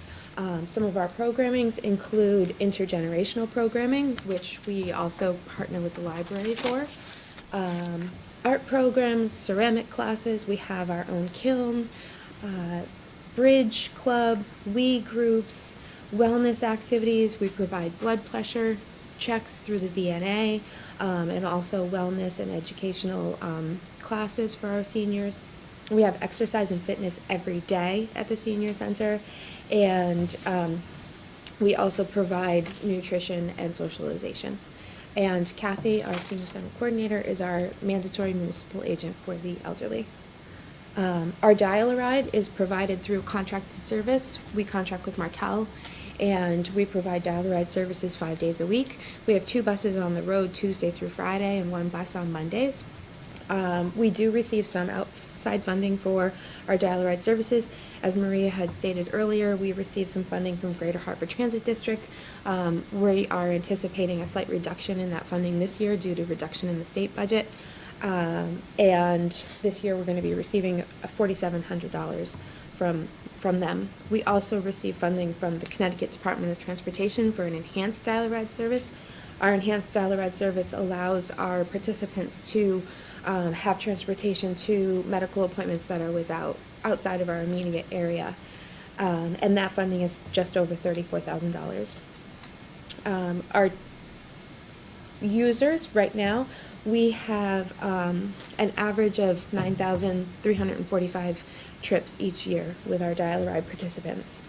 Some of our programmings include intergenerational programming, which we also partner with the library for. Art programs, ceramic classes, we have our own kiln, bridge club, WE groups, wellness activities. We provide blood pressure checks through the VNA, and also wellness and educational classes for our seniors. We have exercise and fitness every day at the senior center, and we also provide nutrition and socialization. And Kathy, our senior center coordinator, is our mandatory municipal agent for the elderly. Our dial-a-ride is provided through contracted service. We contract with Martel, and we provide dial-a-ride services 5 days a week. We have 2 buses on the road Tuesday through Friday and 1 bus on Mondays. We do receive some outside funding for our dial-a-ride services. As Maria had stated earlier, we received some funding from Greater Hartford Transit District. We are anticipating a slight reduction in that funding this year due to reduction in the state budget. And this year we're going to be receiving $4,700 from them. We also receive funding from the Connecticut Department of Transportation for an enhanced dial-a-ride service. Our enhanced dial-a-ride service allows our participants to have transportation to medical appointments that are outside of our immediate area. And that funding is just over $34,000. Our users, right now, we have an average of 9,345 trips each year with our Dial-A-Ride participants.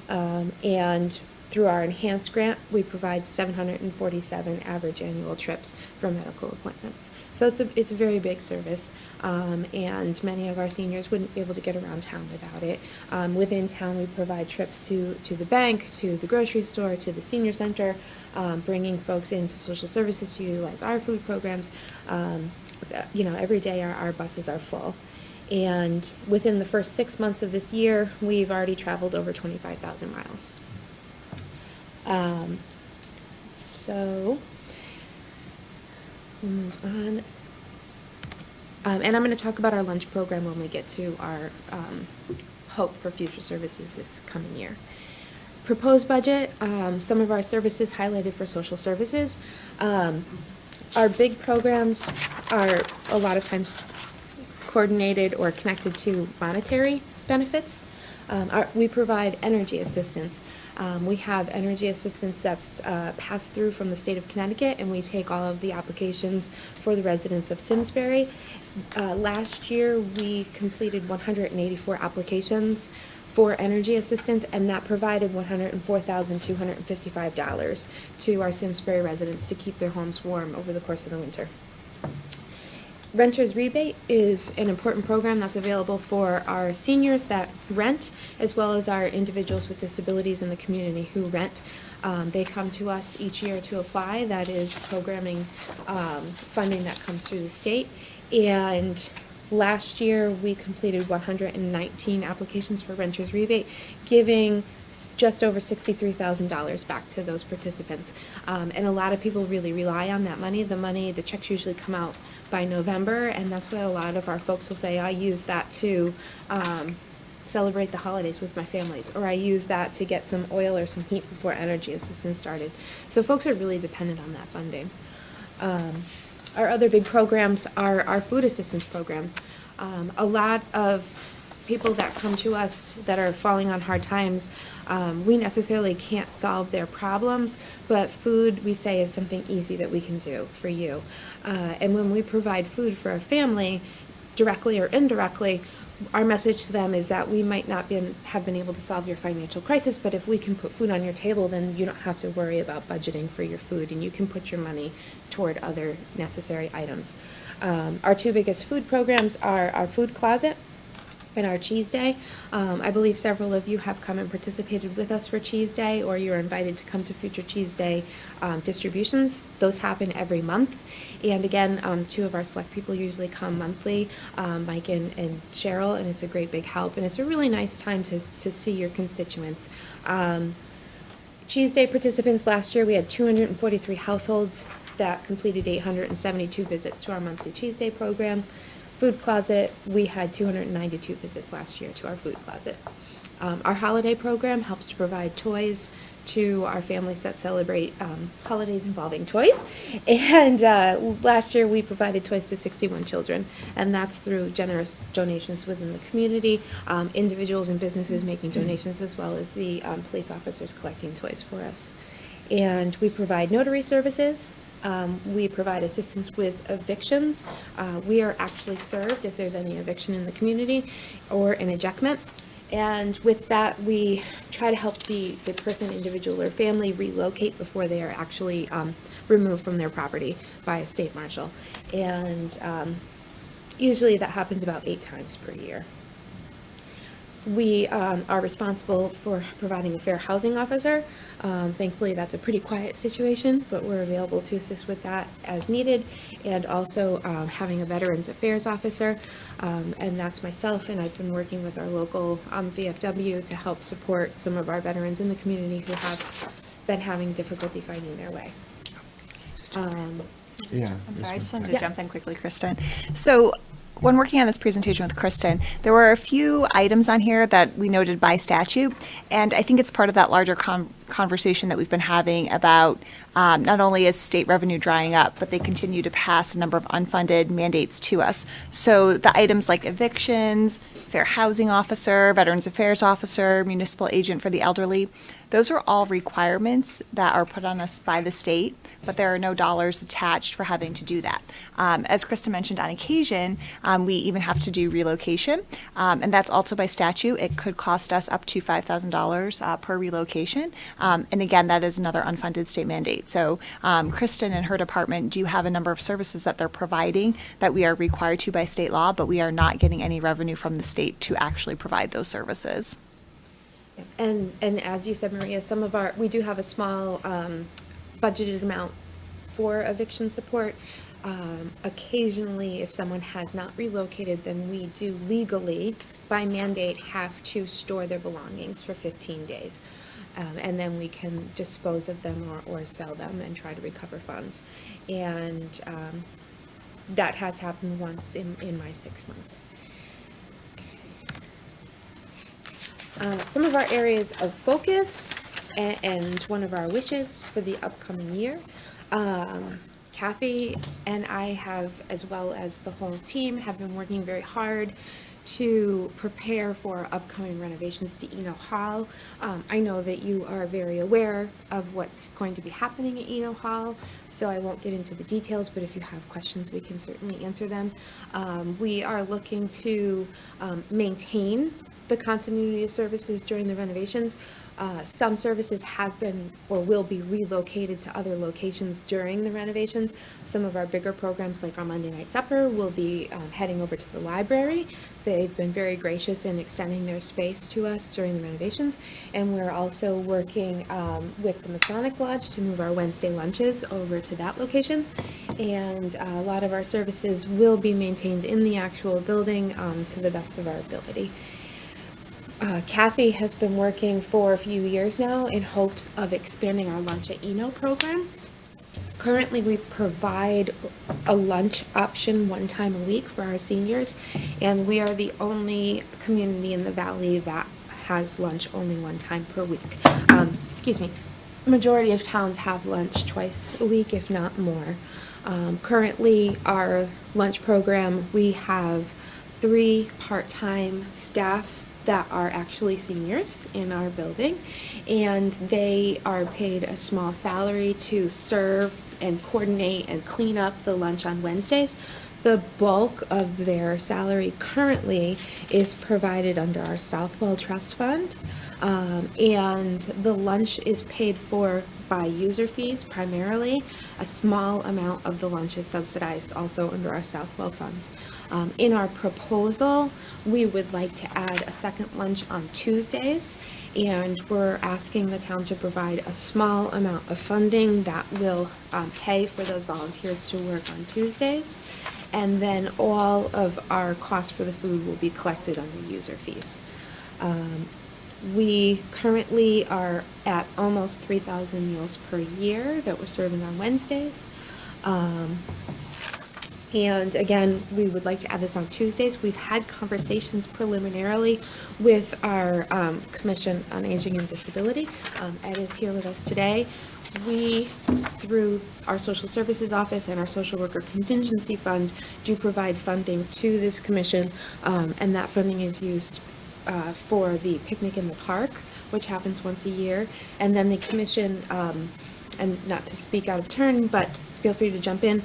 And through our enhanced grant, we provide 747 average annual trips for medical appointments. So it's a very big service, and many of our seniors wouldn't be able to get around town without it. Within town, we provide trips to the bank, to the grocery store, to the senior center, bringing folks into social services to utilize our food programs. So, every day our buses are full. And within the first 6 months of this year, we've already traveled over 25,000 miles. So, we'll move on. And I'm going to talk about our lunch program when we get to our hope for future services this coming year. Proposed budget, some of our services highlighted for social services. Our big programs are a lot of times coordinated or connected to monetary benefits. We provide energy assistance. We have energy assistance that's passed through from the state of Connecticut, and we take all of the applications for the residents of Simsbury. Last year, we completed 184 applications for energy assistance, and that provided $104,255 to our Simsbury residents to keep their homes warm over the course of the winter. Renter's rebate is an important program that's available for our seniors that rent, as well as our individuals with disabilities in the community who rent. They come to us each year to apply. That is programming funding that comes through the state. And last year, we completed 119 applications for renter's rebate, giving just over $63,000 back to those participants. And a lot of people really rely on that money. The checks usually come out by November, and that's what a lot of our folks will say, I use that to celebrate the holidays with my families, or I use that to get some oil or some heat before energy assistance started. So folks are really dependent on that funding. Our other big programs are our food assistance programs. A lot of people that come to us that are falling on hard times, we necessarily can't solve their problems, but food, we say, is something easy that we can do for you. And when we provide food for a family, directly or indirectly, our message to them is that we might not have been able to solve your financial crisis, but if we can put food on your table, then you don't have to worry about budgeting for your food, and you can put your money toward other necessary items. Our two biggest food programs are our food closet and our Cheese Day. I believe several of you have come and participated with us for Cheese Day, or you're invited to come to future Cheese Day distributions. Those happen every month. And again, two of our select people usually come monthly, Mike and Cheryl, and it's a great big help. And it's a really nice time to see your constituents. Cheese Day participants last year, we had 243 households that completed 872 visits to our monthly Cheese Day program. Food closet, we had 292 visits last year to our food closet. Our holiday program helps to provide toys to our families that celebrate holidays involving toys. And last year we provided toys to 61 children, and that's through generous donations within the community, individuals and businesses making donations, as well as the police officers collecting toys for us. And we provide notary services. We provide assistance with evictions. We are actually served if there's any eviction in the community or an ejectment. And with that, we try to help the person, individual, or family relocate before they are actually removed from their property by a state marshal. And usually that happens about 8 times per year. We are responsible for providing a fair housing officer. Thankfully, that's a pretty quiet situation, but we're available to assist with that as needed. And also having a Veterans Affairs officer, and that's myself, and I've been working with our local VFW to help support some of our veterans in the community who have been having difficulty finding their way. Yeah. I'm sorry, I just wanted to jump in quickly, Kristen. So when working on this presentation with Kristen, there were a few items on here that we noted by statute, and I think it's part of that larger conversation that we've been having about not only is state revenue drying up, but they continue to pass a number of unfunded mandates to us. So the items like evictions, fair housing officer, veterans affairs officer, municipal agent for the elderly, those are all requirements that are put on us by the state, but there are no dollars attached for having to do that. As Krista mentioned, on occasion, we even have to do relocation, and that's also by statute. It could cost us up to $5,000 per relocation, and again, that is another unfunded state mandate. So Kristen and her department do have a number of services that they're providing that we are required to by state law, but we are not getting any revenue from the state to actually provide those services. And as you said, Maria, we do have a small budgeted amount for eviction support. Occasionally, if someone has not relocated, then we do legally, by mandate, have to store their belongings for 15 days. And then we can dispose of them or sell them and try to recover funds. And that has happened once in my 6 months. Some of our areas of focus and one of our wishes for the upcoming year. Kathy and I have, as well as the whole team, have been working very hard to prepare for upcoming renovations to Eno Hall. I know that you are very aware of what's going to be happening at Eno Hall, so I won't get into the details, but if you have questions, we can certainly answer them. We are looking to maintain the continuity of services during the renovations. Some services have been or will be relocated to other locations during the renovations. Some of our bigger programs, like our Monday Night Supper, will be heading over to the library. They've been very gracious in extending their space to us during the renovations. And we're also working with the Masonic Lodge to move our Wednesday lunches over to that location. And a lot of our services will be maintained in the actual building to the best of our ability. Kathy has been working for a few years now in hopes of expanding our Lunch at Eno program. Currently, we provide a lunch option one time a week for our seniors, and we are the only community in the valley that has lunch only one time per week. Majority of towns have lunch twice a week, if not more. Currently, our lunch program, we have 3 part-time staff that are actually seniors in our building, and they are paid a small salary to serve and coordinate and clean up the lunch on Wednesdays. The bulk of their salary currently is provided under our Southwell Trust Fund, and the lunch is paid for by user fees primarily. A small amount of the lunch is subsidized also under our Southwell Fund. In our proposal, we would like to add a second lunch on Tuesdays, and we're asking the town to provide a small amount of funding that will pay for those volunteers to work on Tuesdays, and then all of our costs for the food will be collected under user fees. We currently are at almost 3,000 meals per year that we're serving on Wednesdays. And again, we would like to add this on Tuesdays. We've had conversations preliminarily with our Commission on Aging and Disability. Ed is here with us today. We, through our Social Services Office and our Social Worker Contingency Fund, do provide funding to this commission, and that funding is used for the picnic in the park, which happens once a year. And then the commission, and not to speak out of turn, but feel free to jump in,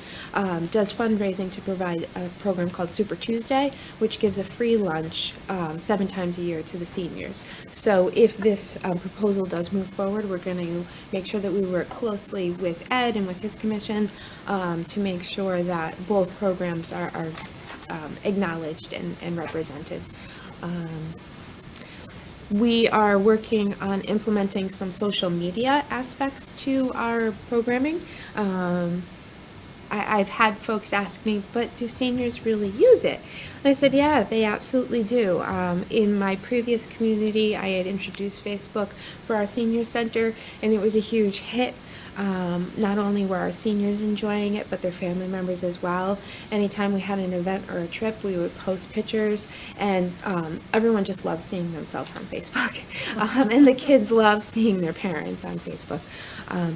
does fundraising to provide a program called Super Tuesday, which gives a free lunch 7 times a year to the seniors. So if this proposal does move forward, we're going to make sure that we work closely with Ed and with his commission to make sure that both programs are acknowledged and represented. We are working on implementing some social media aspects to our programming. I've had folks ask me, but do seniors really use it? And I said, yeah, they absolutely do. In my previous community, I had introduced Facebook for our senior center, and it was a huge hit. Not only were our seniors enjoying it, but their family members as well. Anytime we had an event or a trip, we would post pictures, and everyone just loves seeing themselves on Facebook. And the kids love seeing their parents on Facebook.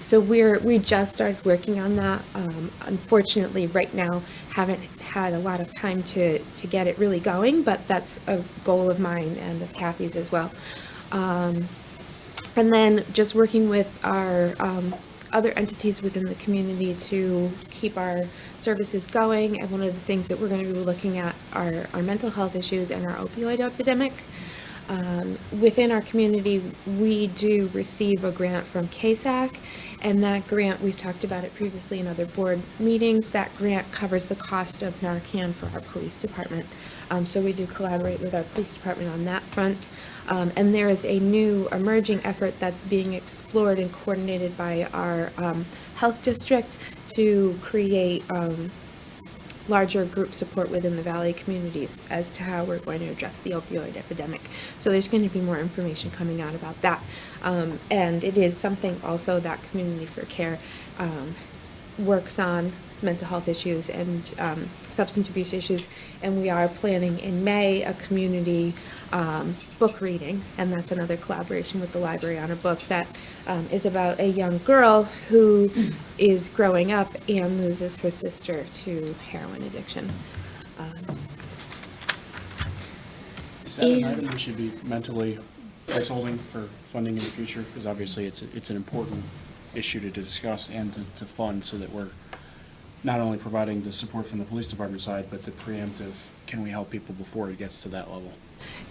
So we just started working on that. Unfortunately, right now, haven't had a lot of time to get it really going, but that's a goal of mine and of Kathy's as well. And then just working with our other entities within the community to keep our services going. And one of the things that we're going to be looking at are our mental health issues and our opioid epidemic. Within our community, we do receive a grant from KSAC, and that grant, we've talked about it previously in other board meetings, that grant covers the cost of Narcan for our police department. So we do collaborate with our police department on that front. And there is a new emerging effort that's being explored and coordinated by our health district to create larger group support within the Valley communities as to how we're going to address the opioid epidemic. So there's going to be more information coming out about that. And it is something also that Community for Care works on, mental health issues and substance abuse issues. And we are planning in May a community book reading, and that's another collaboration with the library on a book that is about a young girl who is growing up and loses her sister to heroin addiction. Is that an item we should be mentally placeholding for funding in the future? Because obviously it's an important issue to discuss and to fund, so that we're not only providing the support from the police department side, but the preemptive, can we help people before it gets to that level?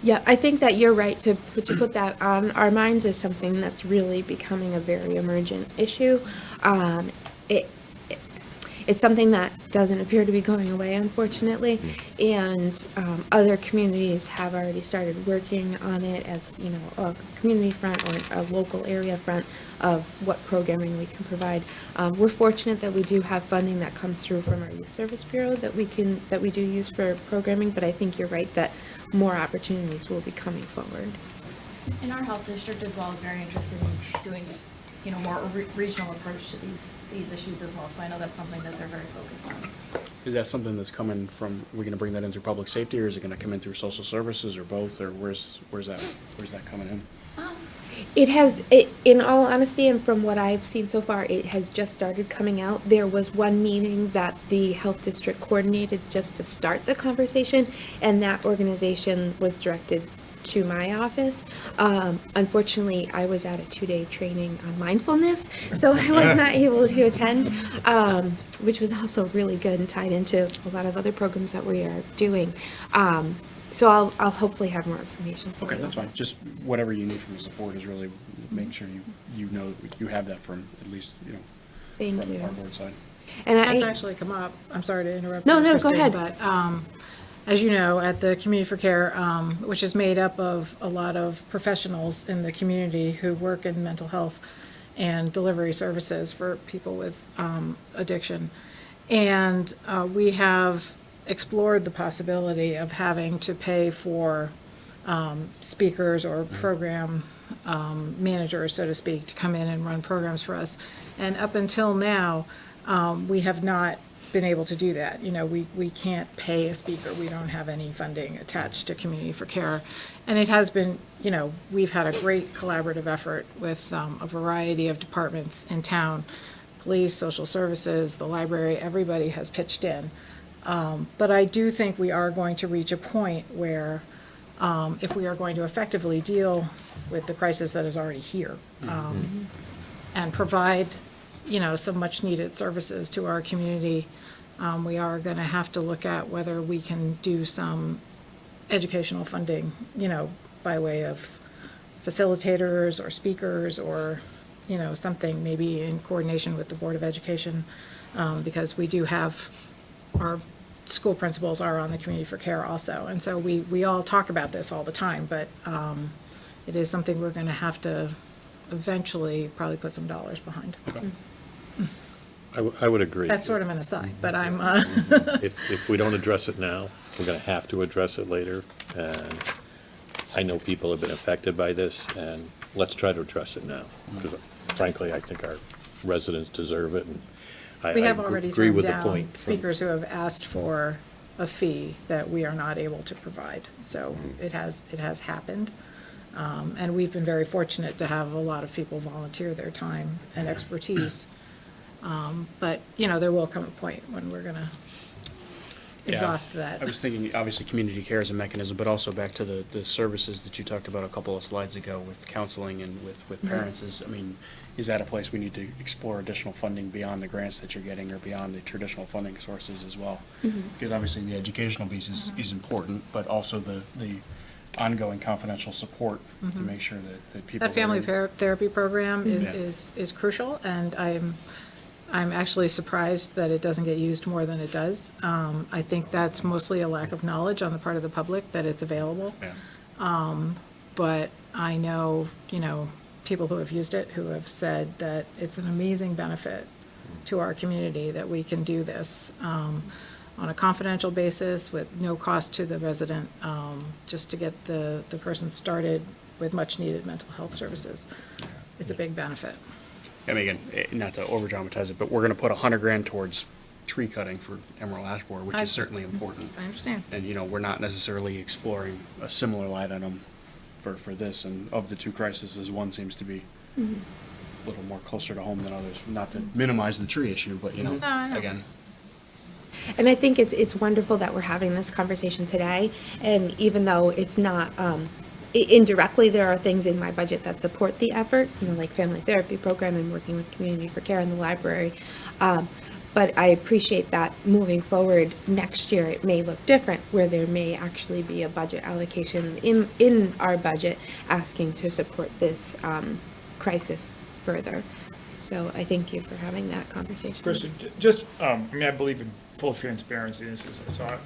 Yeah, I think that you're right to put that on our minds as something that's really becoming a very emergent issue. It's something that doesn't appear to be going away, unfortunately, and other communities have already started working on it as, you know, a community front or a local area front of what programming we can provide. We're fortunate that we do have funding that comes through from our Youth Service Bureau that we do use for programming, but I think you're right that more opportunities will be coming forward. And our health district as well is very interested in doing, you know, more regional approach to these issues as well. So I know that's something that they're very focused on. Is that something that's coming from, are we going to bring that in through public safety, or is it going to come in through social services, or both, or where's that coming in? It has, in all honesty, and from what I've seen so far, it has just started coming out. There was one meeting that the health district coordinated just to start the conversation, and that organization was directed to my office. Unfortunately, I was at a 2-day training on mindfulness, so I was not able to attend, which was also really good and tied into a lot of other programs that we are doing. So I'll hopefully have more information for you. Okay, that's fine. Just whatever you need from the support is really make sure you know you have that from at least, you know, Thank from you. our board side. And That's I actually come up, I'm sorry to interrupt. No, you, no, go Kristen, ahead. But as you know, at the Community for Care, which is made up of a lot of professionals in the community who work in mental health and delivery services for people with addiction. And we have explored the possibility of having to pay for speakers or program managers, so to speak, to come in and run programs for us. And up until now, we have not been able to do that. You know, we can't pay a speaker. We don't have any funding attached to Community for Care. And it has been, you know, we've had a great collaborative effort with a variety of departments in town, police, social services, the library, everybody has pitched in. But I do think we are going to reach a point where if we are going to effectively deal with the crisis that is already here and provide, you know, some much needed services to our community, we are going to have to look at whether we can do some educational funding, you know, by way of facilitators or speakers or, you know, something maybe in coordination with the Board of Education, because we do have our school principals are on the Community for Care also. And so we all talk about this all the time, but it is something we're going to have to eventually probably put some dollars behind. Okay. I would agree. That's sort of an aside, but I'm, If we don't address it now, we're going to have to address it later. And I know people have been affected by this, and let's try to address it now. Because frankly, I think our residents deserve it, and We I have already agree turned with the down point. from- speakers who have asked for a fee that we are not able to provide. So it has happened. And we've been very fortunate to have a lot of people volunteer their time and expertise. But, there will come a point when we're gonna Yeah. exhaust that. I was thinking, obviously, community care is a mechanism, but also back to the services that you talked about a couple of slides ago with counseling and with parents is that a place we need to explore additional funding beyond the grants that you're getting or beyond the traditional funding sources as well? Because obviously the educational piece is important, but also the ongoing confidential support to make sure that people. That family that are- therapy program Yeah. is crucial, and I'm actually surprised that it doesn't get used more than it does. I think that's mostly a lack of knowledge on the part of the public that it's available. Yeah. But I know, people who have used it, who have said that it's an amazing benefit to our community that we can do this on a confidential basis with no cost to the resident, just to get the person started with much-needed mental health services. It's a big benefit. I mean, again, not to over-dramatize it, but we're gonna put $100,000 towards tree cutting for Emerald Ash Borer, which is certainly important. I understand. And, we're not necessarily exploring a similar line item for this, and of the two crises, one seems to be a little more closer to home than others, not to minimize the tree issue, but, No, I know. again. And I think it's wonderful that we're having this conversation today, and even though it's not, indirectly, there are things in my budget that support the effort, like family therapy program and working with Community for Care in the library. But I appreciate that moving forward, next year it may look different, where there may actually be a budget allocation in our budget asking to support this crisis further. So I thank you for having that conversation. Kristen, just, I believe in full transparency, so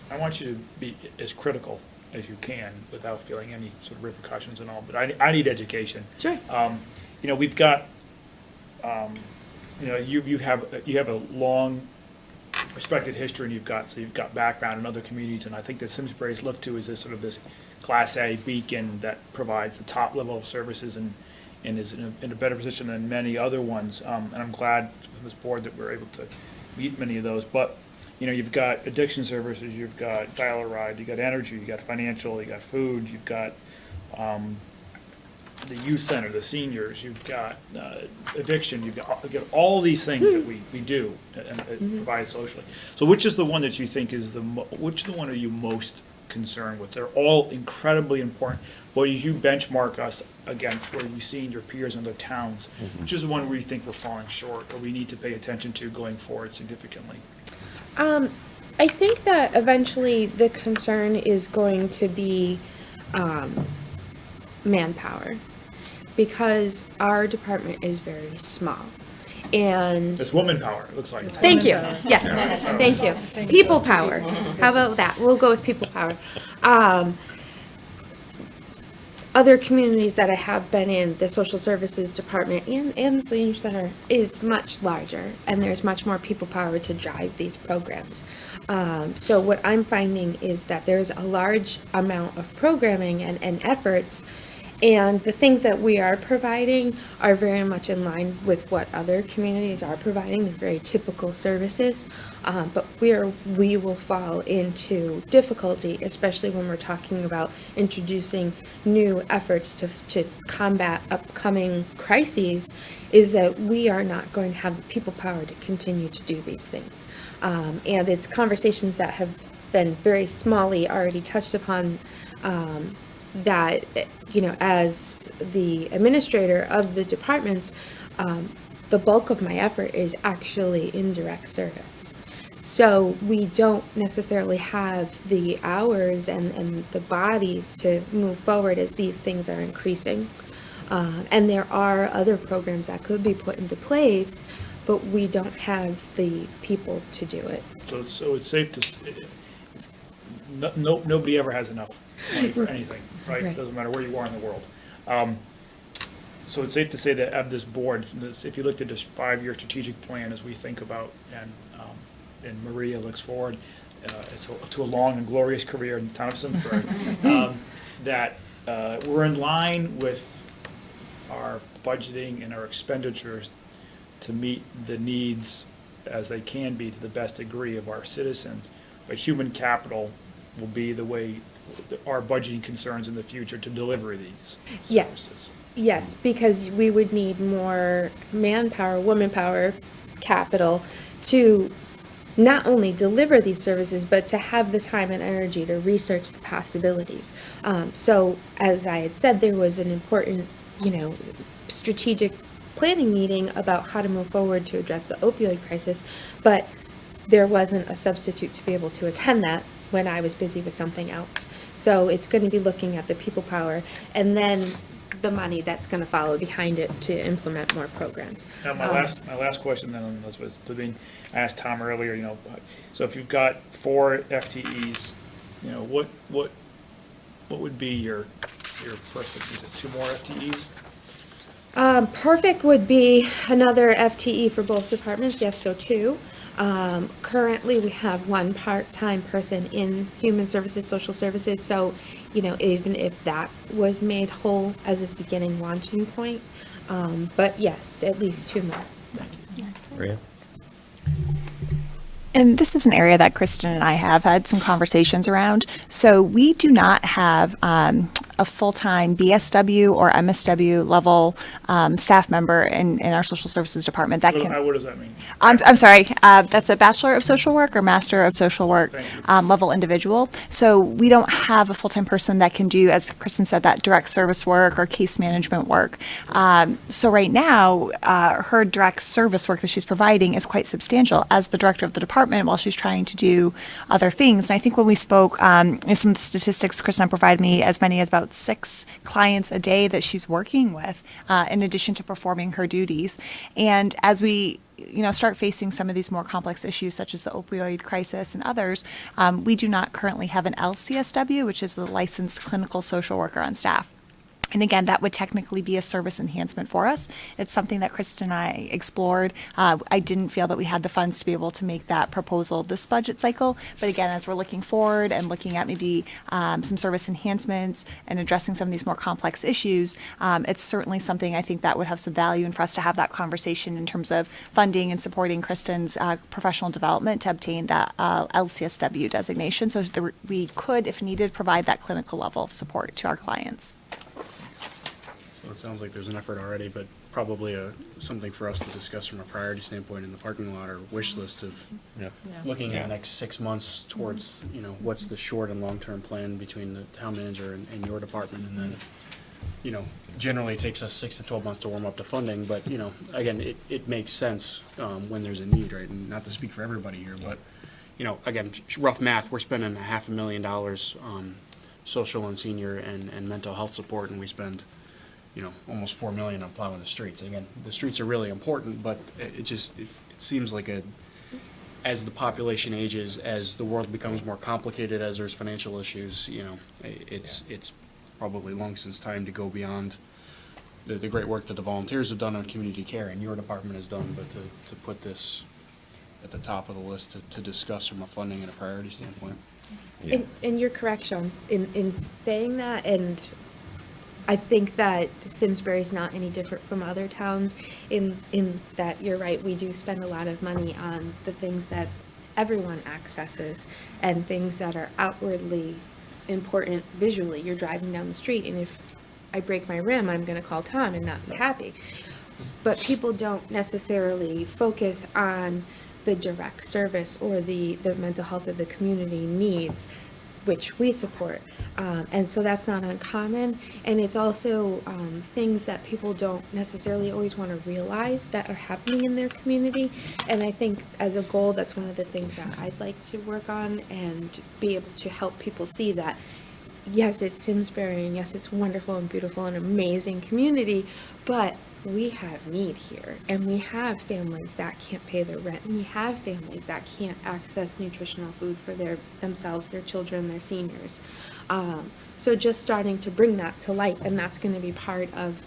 I want you to be as critical as you can without feeling any sort of repercussions and all, but I need education. Sure. We've got, you have a long respected history, and you've got background in other communities, and I think that Simsbury is looked to as this Class A beacon that provides the top level of services and is in a better position than many other ones. And I'm glad from this board that we're able to meet many of those. But, you've got addiction services, you've got dial-a-ride, you've got energy, you've got financial, you've got food, you've got the youth center, the seniors, you've got addiction, you've got all these things that we do and provide socially. So which is the one that you think is which one are you most concerned with? They're all incredibly important. But as you benchmark us against where you've seen your peers in other towns, which is the one where you think we're falling short or we need to pay attention to going forward significantly? I think that eventually the concern is going to be manpower, because our department is very small. And It's woman power, it looks like. thank you. Women power. Yes, thank you. People power. How about that? We'll go with people power. Other communities that I have been in, the social services department and the senior center is much larger, and there's much more people power to drive these programs. So what I'm finding is that there's a large amount of programming and efforts, and the things that we are providing are very much in line with what other communities are providing. They're very typical services. But we will fall into difficulty, especially when we're talking about introducing new efforts to combat upcoming crises, is that we are not going to have the people power to continue to do these things. And it's conversations that have been very smally already touched upon, that, as the administrator of the departments, the bulk of my effort is actually indirect service. So we don't necessarily have the hours and the bodies to move forward as these things are increasing. And there are other programs that could be put into place, but we don't have the people to do it. So it's safe to, nobody ever has enough money for anything, right? Right. Doesn't matter where you are in the world. So it's safe to say that of this board, if you looked at this 5-year strategic plan as we think about, and Maria looks forward to a long and glorious career in the town of Simsbury, that we're in line with our budgeting and our expenditures to meet the needs as they can be to the best degree of our citizens. But human capital will be the way, our budgeting concerns in the future to deliver these services. Yes, because we would need more manpower, woman power, capital to not only deliver these services, but to have the time and energy to research the possibilities. So as I had said, there was an important, strategic planning meeting about how to move forward to address the opioid crisis, but there wasn't a substitute to be able to attend that when I was busy with something else. So it's going to be looking at the people power and then the money that's going to follow behind it to implement more programs. Now, my last question then on this was, I asked Tom earlier, so if you've got 4 FTEs, what would be your perfect, is it 2 more FTEs? Perfect would be another FTE for both departments, yes, so 2. Currently, we have 1 part-time person in Human Services, Social Services, so, even if that was made whole as a beginning launching point, but yes, at least 2 more. Maria? And this is an area that Kristen and I have had some conversations around. So we do not have a full-time BSW or MSW level staff member in our social services department. That can. What does that mean? I'm sorry. That's a Bachelor of Social Work or Master of Social Work level individual. So we don't have a full-time person that can do, as Kristen said, that direct service work or case management work. So right now, her direct service work that she's providing is quite substantial as the director of the department while she's trying to do other things. And I think when we spoke, some of the statistics Kristen provided me, as many as about 6 clients a day that she's working with, in addition to performing her duties. And as we start facing some of these more complex issues such as the opioid crisis and others, we do not currently have an LCSW, which is the licensed clinical social worker on staff. And again, that would technically be a service enhancement for us. It's something that Kristen and I explored. I didn't feel that we had the funds to be able to make that proposal this budget cycle. But again, as we're looking forward and looking at maybe some service enhancements and addressing some of these more complex issues, it's certainly something I think that would have some value and for us to have that conversation in terms of funding and supporting Kristen's professional development to obtain that LCSW designation. So we could, if needed, provide that clinical level of support to our clients. So it sounds like there's an effort already, but probably something for us to discuss from a priority standpoint in the parking lot or wish list of looking at the next 6 months towards, what's the short and long-term plan between the town manager and your department. And then, generally it takes us 6 to 12 months to warm up to funding, but, again, it makes sense when there's a need, right? And not to speak for everybody here, but, again, rough math, we're spending $500,000 on social and senior and mental health support, and we spend almost $4 million on plowing the streets. Again, the streets are really important, but it seems like as the population ages, as the world becomes more complicated, as there's financial issues, it's probably long since time to go beyond the great work that the volunteers have done on community care and your department has done, but to put this at the top of the list to discuss from a funding and a priority standpoint. And you're correct, Sean, in saying that, and I think that Simsbury is not any different from other towns in that you're right, we do spend a lot of money on the things that everyone accesses and things that are outwardly important visually. You're driving down the street and if I break my rim, I'm going to call Tom and not be happy. But people don't necessarily focus on the direct service or the mental health that the community needs, which we support. And so that's not uncommon. And it's also things that people don't necessarily always want to realize that are happening in their community. And I think as a goal, that's one of the things that I'd like to work on and be able to help people see that, yes, it's Simsbury, and yes, it's wonderful and beautiful and amazing community, but we have need here, and we have families that can't pay their rent, and we have families that can't access nutritional food for themselves, their children, their seniors. So just starting to bring that to light, and that's going to be part of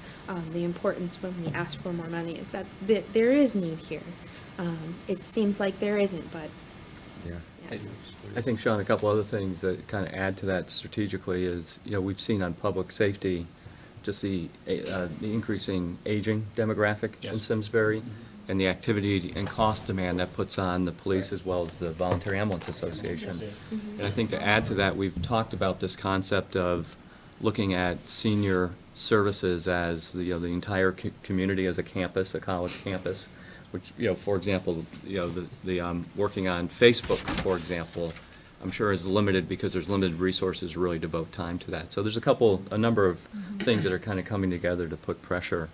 the importance when we ask for more money, is that there is need here. It seems like there isn't, but I think, Sean, a couple other things that kind of add to that strategically is, we've seen on public safety just the increasing aging demographic in Yes. Simsbury, and the activity and cost demand that puts on the police as well as the Voluntary Ambulance Association. And I think to add to that, we've talked about this concept of looking at senior services as the entire community as a campus, a college campus, which, for example, working on Facebook, for example, I'm sure is limited because there's limited resources to really devote time to that. So there's a number of things that are kind of coming together to put pressure,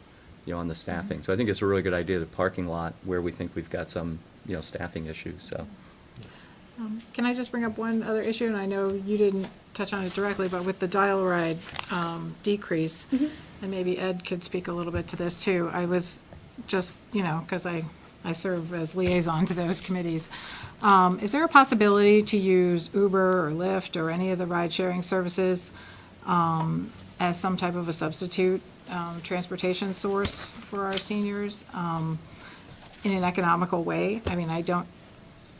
on the staffing. So I think it's a really good idea, the parking lot, where we think we've got some, staffing issues, so. Can I just bring up one other issue? And I know you didn't touch on it directly, but with the dial ride decrease, and maybe Ed could speak a little bit to this too. I was just, because I serve as liaison to those committees. Is there a possibility to use Uber or Lyft or any of the ride-sharing services as some type of a substitute transportation source for our seniors in an economical way? I mean,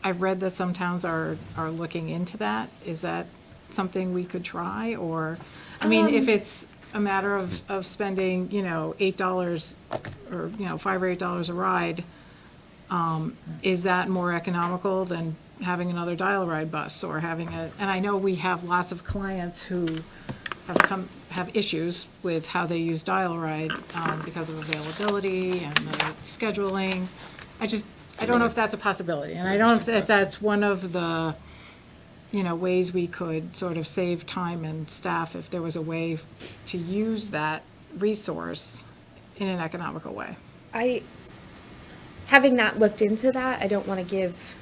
I've read that some towns are looking into that. Is that something we could try? Or, I mean, if it's a matter of spending, $8 or, $5 or $8 a ride, is that more economical than having another dial ride bus or having and I know we have lots of clients who have issues with how they use dial ride because of availability and the scheduling. I don't know if that's a possibility, and I don't know if that's one of the, ways we could sort of save time and staff if there was a way to use that resource in an economical way. Having not looked into that, I don't want to give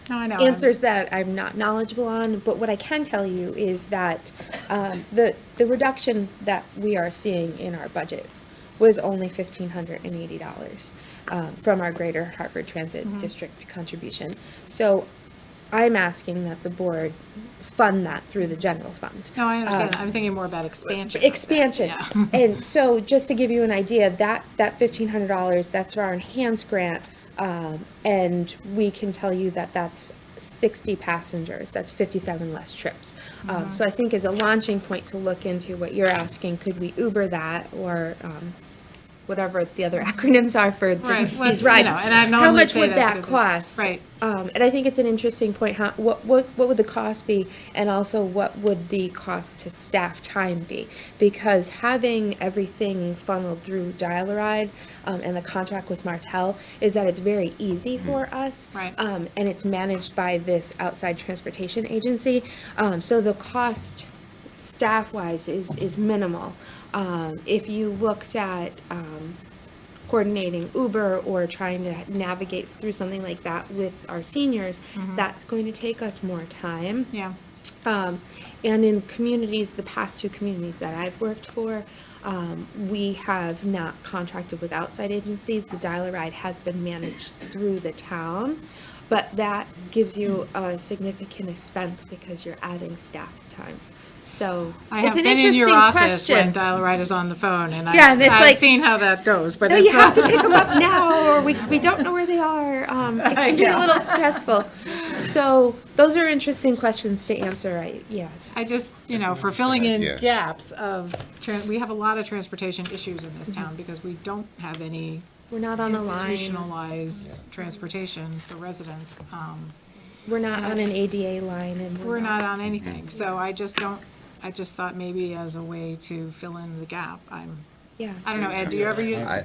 No, I know. answers that I'm not knowledgeable on, but what I can tell you is that the reduction that we are seeing in our budget was only $1,580 from our Greater Hartford Transit District contribution. So I'm asking that the board fund that through the general fund. No, I understand. I was thinking more about expansion. Expansion. Yeah. And so just to give you an idea, that $1,500, that's our enhanced grant, and we can tell you that that's 60 passengers, that's 57 less trips. So I think as a launching point to look into what you're asking, could we Uber that or whatever the other acronyms are for these rides? And I've How normally much say would that that because cost? Right. And I think it's an interesting point, what would the cost be? And also what would the cost to staff time be? Because having everything funneled through Dial-A-Ride and the contract with Martel is that it's very easy for us. Right. And it's managed by this outside transportation agency. So the cost staff-wise is minimal. If you looked at coordinating Uber or trying to navigate through something like that with our seniors, that's going to take us more time. Yeah. And in communities, the past two communities that I've worked for, we have not contracted with outside agencies. The Dial-A-Ride has been managed through the town, but that gives you a significant expense because you're adding staff time. So I it's have an been in your interesting office when question. Dial-A-Ride is on the phone, and Yeah, and it's I've like- seen how that goes, but No, it's. you have to pick them up now, or we don't know where they are. It can be a Yeah. little stressful. So those are interesting questions to answer, yes. I just, for filling in idea. gaps of, we have a lot of transportation issues in this town because we don't have any We're not on a line. institutionalized transportation for residents. We're not on an ADA line, and We're not on anything, so I just thought maybe as a way to fill in the gap, Yeah. I don't know, Ed, do you ever use? I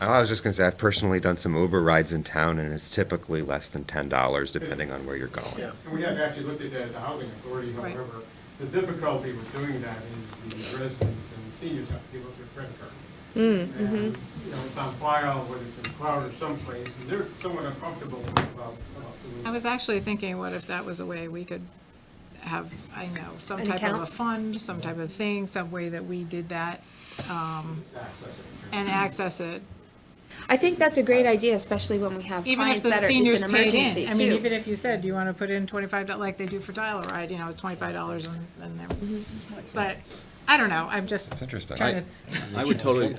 was just gonna say, I've personally done some Uber rides in town, and it's typically less than $10, depending on where you're going. Yeah, and we have actually looked at that at the housing authority, Right. however, the difficulty with doing that is the residents and seniors have to give up their credit card. And, it's on file, whether it's in cloud or someplace, and they're somewhat uncomfortable about doing I was actually thinking, what if that was a way we could have, some An type of account? a fund, some type of thing, some way that we did that, access it. and access it. I think that's a great idea, especially when we have Even if clients the that it's seniors an paid emergency, in, I mean, too. even if you said, do you want to put in $25, like they do for Dial-A-Ride, it's $25 and there. But, I don't know, I'm just That's interesting. trying to. I would totally,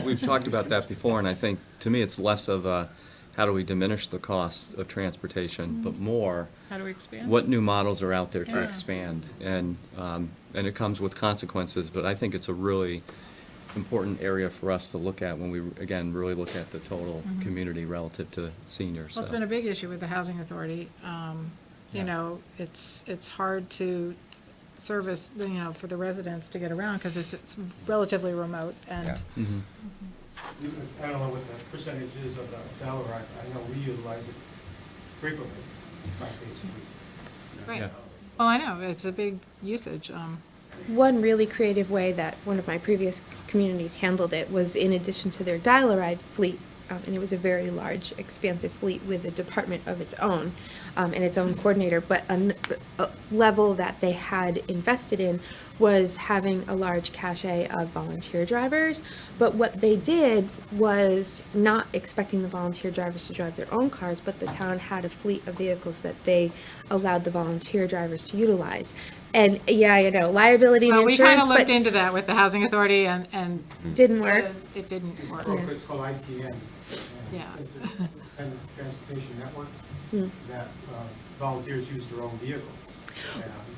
we've talked about that before, and I think, to me, it's less of how do we diminish the cost of transportation, but more, How do we expand? what new models are out there to Yeah. expand? And it comes with consequences, but I think it's a really important area for us to look at when we, again, really look at the total community relative to seniors. Well, it's so. been a big issue with the housing authority. You know, it's hard to service, you know, for the residents to get around because it's relatively remote and. Mhm. I don't know what the percentage is of the Delaware. I know we utilize it frequently, 5 days a week. Right. Well, I know, it's a big usage. One really creative way that one of my previous communities handled it was in addition to their dial-a-ride fleet, and it was a very large, expansive fleet with a department of its own and its own coordinator, but a level that they had invested in was having a large cachet of volunteer drivers. But what they did was not expecting the volunteer drivers to drive their own cars, but the town had a fleet of vehicles that they allowed the volunteer drivers to utilize. And, yeah, you know, liability and Well, we kind insurance, of looked but into that with the housing authority and. didn't work. It didn't work. Well, it's called ITN. Yeah. It's an independent transportation network Hmm. that volunteers use their own vehicle.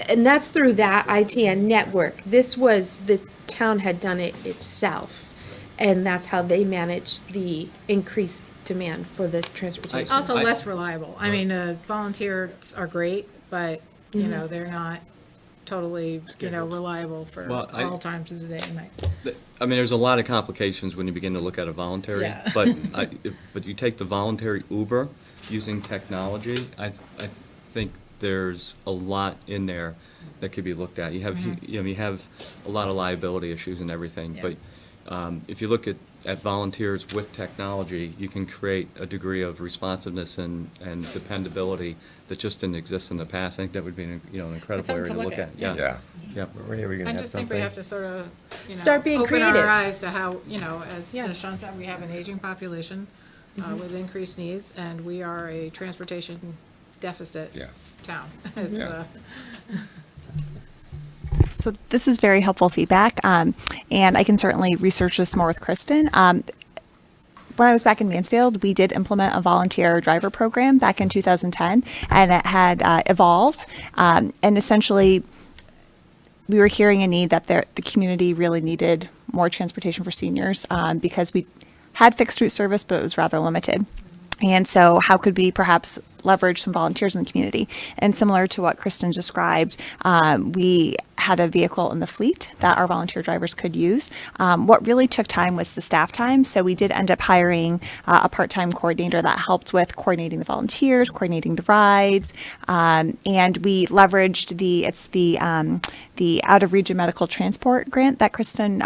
And that's through that ITN network. This was, the town had done it itself, and that's how they managed the increased demand for the transportation. Also less reliable. I mean, volunteers are great, but, you know, they're not totally, you know, reliable for Well, all times of the day and night. I mean, there's a lot of complications when you begin to look at a voluntary, Yeah. but you take the voluntary Uber using technology, I think there's a lot in there that could be looked at. You have, you have a lot of liability issues and everything, Yeah. but if you look at volunteers with technology, you can create a degree of responsiveness and dependability that just didn't exist in the past. I think that would be an incredible something area to to look look at, at. Yeah. Yeah. Renee, were you gonna I have just think we something? have to sort of, you know, Start being open our creative. eyes to how, you know, as Yeah. Sean said, we have an aging population with increased needs, and we are a transportation deficit Yeah. town. It's, Yeah. So this is very helpful feedback, and I can certainly research this more with Kristen. When I was back in Mansfield, we did implement a volunteer driver program back in 2010, and it had evolved. And essentially, we were hearing a need that the community really needed more transportation for seniors because we had fixed route service, but it was rather limited. And so how could we perhaps leverage some volunteers in the community? And similar to what Kristen described, we had a vehicle in the fleet that our volunteer drivers could use. What really took time was the staff time. So we did end up hiring a part-time coordinator that helped with coordinating the volunteers, coordinating the rides. And we leveraged the out-of-region medical transport grant that Kristen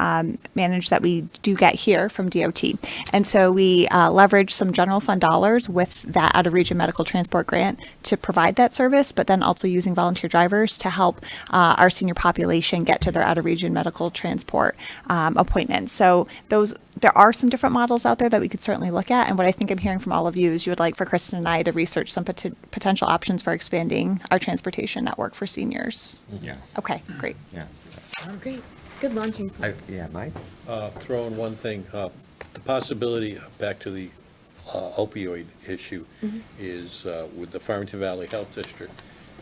managed that we do get here from DOT. And so we leveraged some general fund dollars with that out-of-region medical transport grant to provide that service, but then also using volunteer drivers to help our senior population get to their out-of-region medical transport appointments. So there are some different models out there that we could certainly look at. And what I think I'm hearing from all of you is you would like for Kristen and I to research some potential options for expanding our transportation network for seniors. Yeah. Okay, great. Yeah. Oh, great. Good launching point. Yeah, Mike? Throw in one thing, the possibility, back to the opioid issue, is with the Farmington Valley Health District,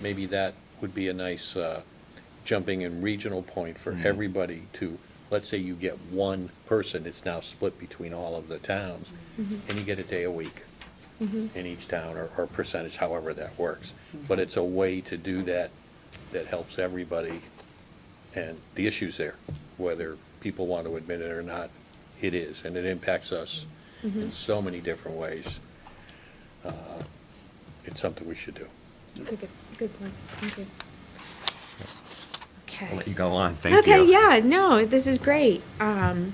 maybe that would be a nice jumping in regional point for everybody to, let's say you get one person, it's now split between all of the towns, and you get a day a week in each town, or percentage, however that works. But it's a way to do that that helps everybody, and the issue's there, whether people want to admit it or not, it is, and it impacts us in so many different ways. It's something we should do. That's a good point. Thank you. I'll Okay. let you go on. Thank you. Okay, yeah, no, this is great. And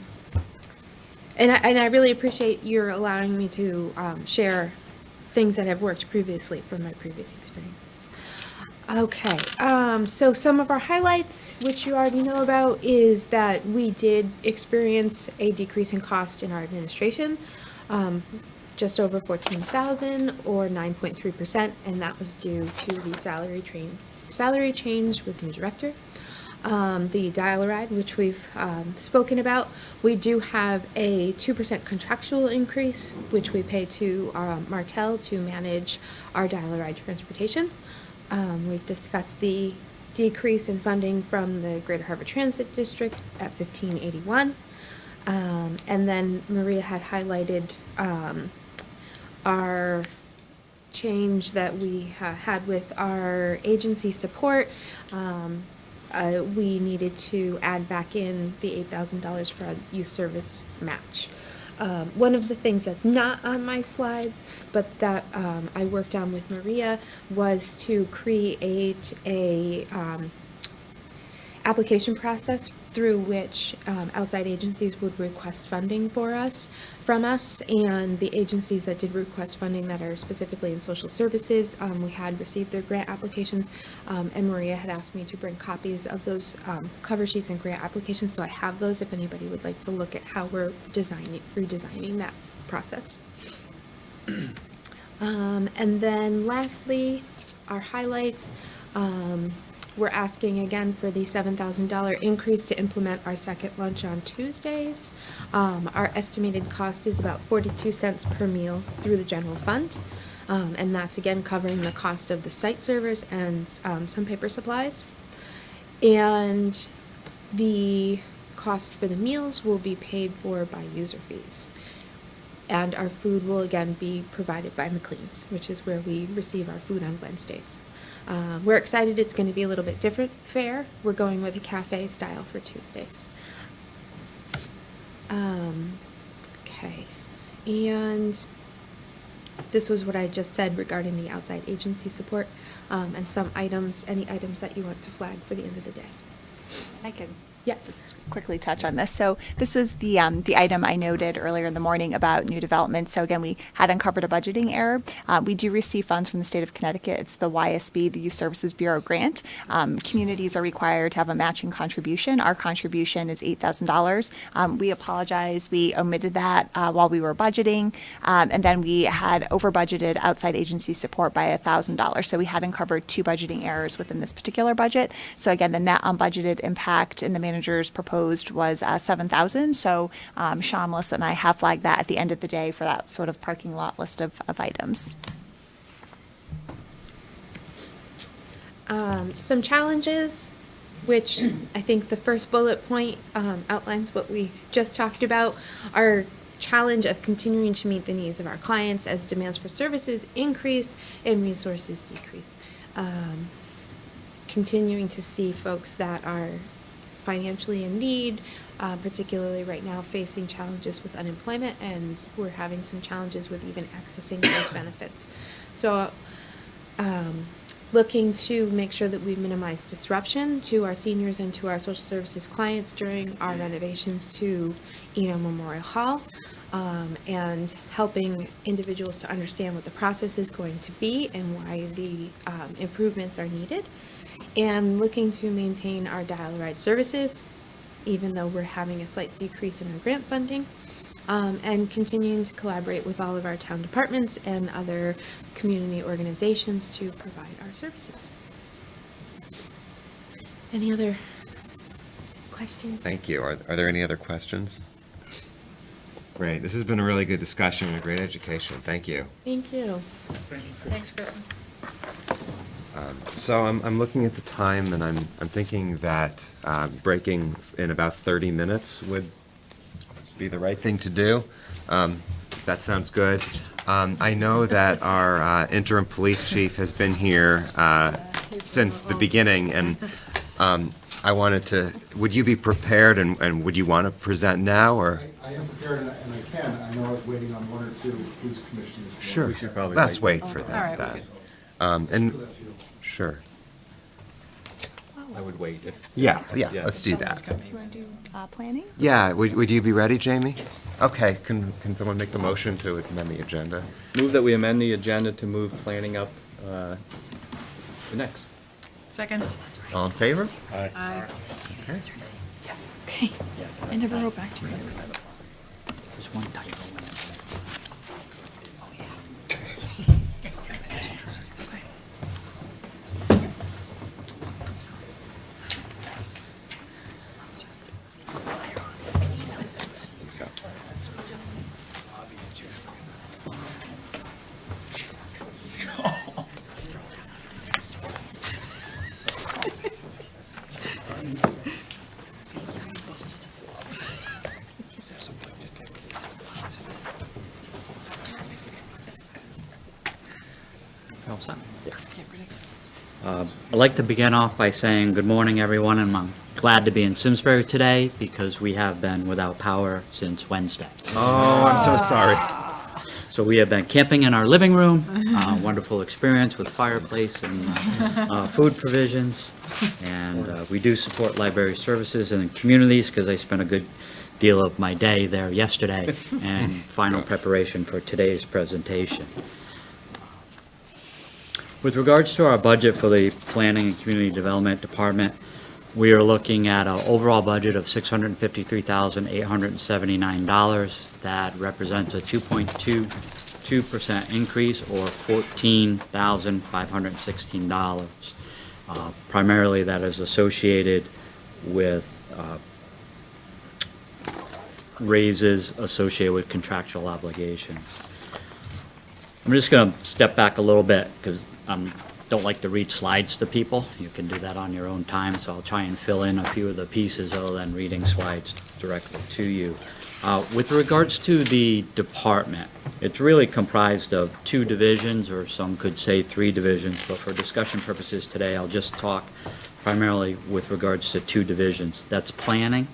I really appreciate your allowing me to share things that have worked previously from my previous experiences. Okay, so some of our highlights, which you already know about, is that we did experience a decrease in cost in our administration, just over 14,000 or 9.3%, and that was due to the salary change with new director. The dial-a-ride, which we've spoken about, we do have a 2% contractual increase, which we pay to Martel to manage our dial-a-ride transportation. We've discussed the decrease in funding from the Greater Harvard Transit District at 1581. And then Maria had highlighted our change that we had with our agency support. We needed to add back in the $8,000 for a youth service match. One of the things that's not on my slides, but that I worked on with Maria, was to create a application process through which outside agencies would request funding from us, and the agencies that did request funding that are specifically in social services, we had received their grant applications, and Maria had asked me to bring copies of those cover sheets and grant applications, so I have those if anybody would like to look at how we're redesigning that process. And then lastly, our highlights. We're asking again for the $7,000 increase to implement our second lunch on Tuesdays. Our estimated cost is about 42 cents per meal through the general fund. And that's again covering the cost of the site servers and some paper supplies. And the cost for the meals will be paid for by user fees. And our food will again be provided by McLean's, which is where we receive our food on Wednesdays. We're excited it's going to be a little bit different fare. We're going with a cafe style for Tuesdays. Okay, and this was what I just said regarding the outside agency support, and some items, any items that you want to flag for the end of the day. I can Yeah. just quickly touch on this. So this was the item I noted earlier in the morning about new development. So again, we had uncovered a budgeting error. We do receive funds from the state of Connecticut. It's the YSB, the Youth Services Bureau grant. Communities are required to have a matching contribution. Our contribution is $8,000. We apologize. We omitted that while we were budgeting. And then we had over budgeted outside agency support by $1,000. So we had uncovered two budgeting errors within this particular budget. So again, the net unbudgeted impact in the managers proposed was $7,000. So Sean, Melissa, and I have flagged that at the end of the day for that sort of parking lot list of items. Some challenges, which I think the first bullet point outlines what we just talked about, our challenge of continuing to meet the needs of our clients as demands for services increase and resources decrease. Continuing to see folks that are financially in need, particularly right now facing challenges with unemployment, and we're having some challenges with even accessing those benefits. So looking to make sure that we minimize disruption to our seniors and to our social services clients during our renovations to Memorial Hall, and helping individuals to understand what the process is going to be and why the improvements are needed. And looking to maintain our dial-a-ride services, even though we're having a slight decrease in our grant funding, and continuing to collaborate with all of our town departments and other community organizations to provide our services. Any other questions? Thank you. Are there any other questions? Great. This has been a really good discussion and a great education. Thank you. Thank you. Thanks, Kristen. So I'm looking at the time, and I'm thinking that breaking in about 30 minutes would be the right thing to do. That sounds good. I know that our interim police chief has been here since the beginning, and I wanted to, would you be prepared and would you want to present now, or? I am prepared and I can. I know I was waiting on one or two police commissioners. Sure. We should probably Let's wait. wait for All right. that. And, sure. I would wait if. Yeah, let's do that. Do you want to do planning? Yeah, would you be ready, Jamie? Okay, can someone make the motion to amend the agenda? Move that we amend the agenda to move planning up the next. Second? All in favor? Aye. Okay. Okay, I never wrote back to you. There's one typo. Oh, yeah. I'd like to begin off by saying good morning, everyone, and I'm glad to be in Simsbury today because we have been without power since Wednesday. Oh, I'm so sorry. So we have been camping in our living room, wonderful experience with fireplace and food provisions. And we do support library services and communities because I spent a good deal of my day there yesterday and final preparation for today's presentation. With regards to our budget for the Planning and Community Development Department, we are looking at an overall budget of $653,879. That represents a 2.22% increase or $14,516. Primarily that is associated with raises associated with contractual obligations. I'm just going to step back a little bit because I don't like to read slides to people. You can do that on your own time, so I'll try and fill in a few of the pieces other than reading slides directly to you. With regards to the department, it's really comprised of 2 divisions, or some could say 3 divisions, but for discussion purposes today, I'll just talk primarily with regards to 2 divisions. That's planning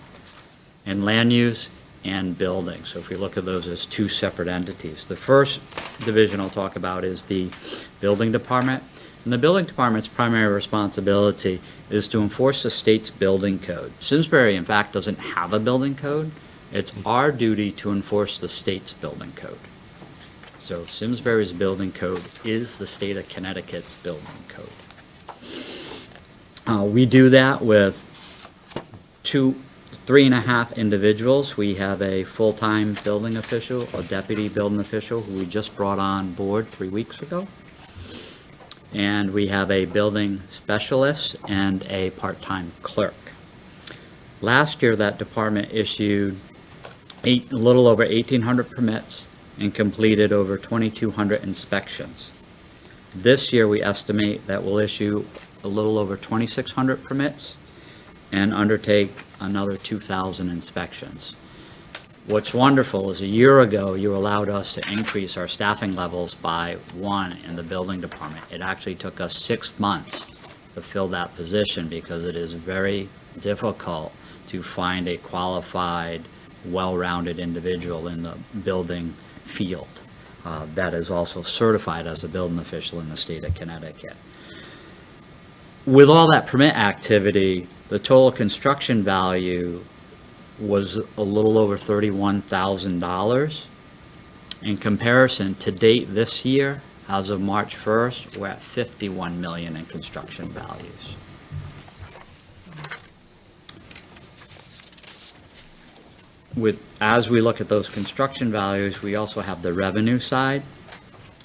and land use and building. So if we look at those as 2 separate entities. The first division I'll talk about is the building department. And the building department's primary responsibility is to enforce the state's building code. Simsbury, in fact, doesn't have a building code. It's our duty to enforce the state's building code. So Simsbury's building code is the state of Connecticut's building code. We do that with 3.5 individuals. We have a full-time building official, a deputy building official who we just brought on board 3 weeks ago. And we have a building specialist and a part-time clerk. Last year, that department issued a little over 1,800 permits and completed over 2,200 inspections. This year, we estimate that we'll issue a little over 2,600 permits and undertake another 2,000 inspections. What's wonderful is a year ago, you allowed us to increase our staffing levels by 1 in the building department. It actually took us 6 months to fill that position because it is very difficult to find a qualified, well-rounded individual in the building field that is also certified as a building official in the state of Connecticut. With all that permit activity, the total construction value was a little over $31,000. In comparison, to date this year, as of March 1st, we're at $51 million in construction values. As we look at those construction values, we also have the revenue side.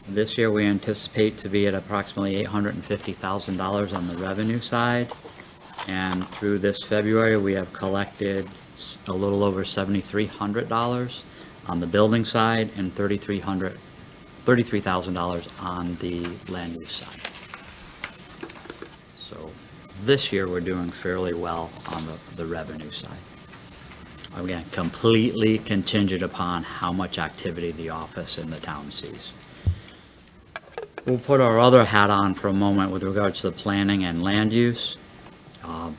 This year, we anticipate to be at approximately $850,000 on the revenue side. And through this February, we have collected a little over $7,300 on the building side and $33,000 on the land use side. So this year, we're doing fairly well on the revenue side. Again, completely contingent upon how much activity the office and the town sees. We'll put our other hat on for a moment with regards to the planning and land use.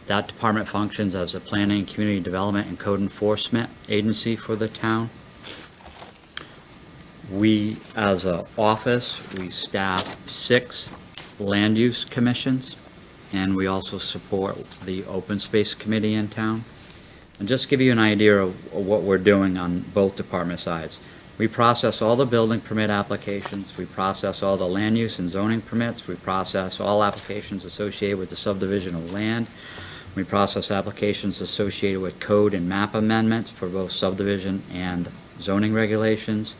That department functions as a planning, community development, and code enforcement agency for the town. We, as an office, we staff 6 land use commissions, and we also support the open space committee in town. And just to give you an idea of what we're doing on both department sides. We process all the building permit applications, we process all the land use and zoning permits, we process all applications associated with the subdivision of land, we process applications associated with code and map amendments for both subdivision and zoning regulations,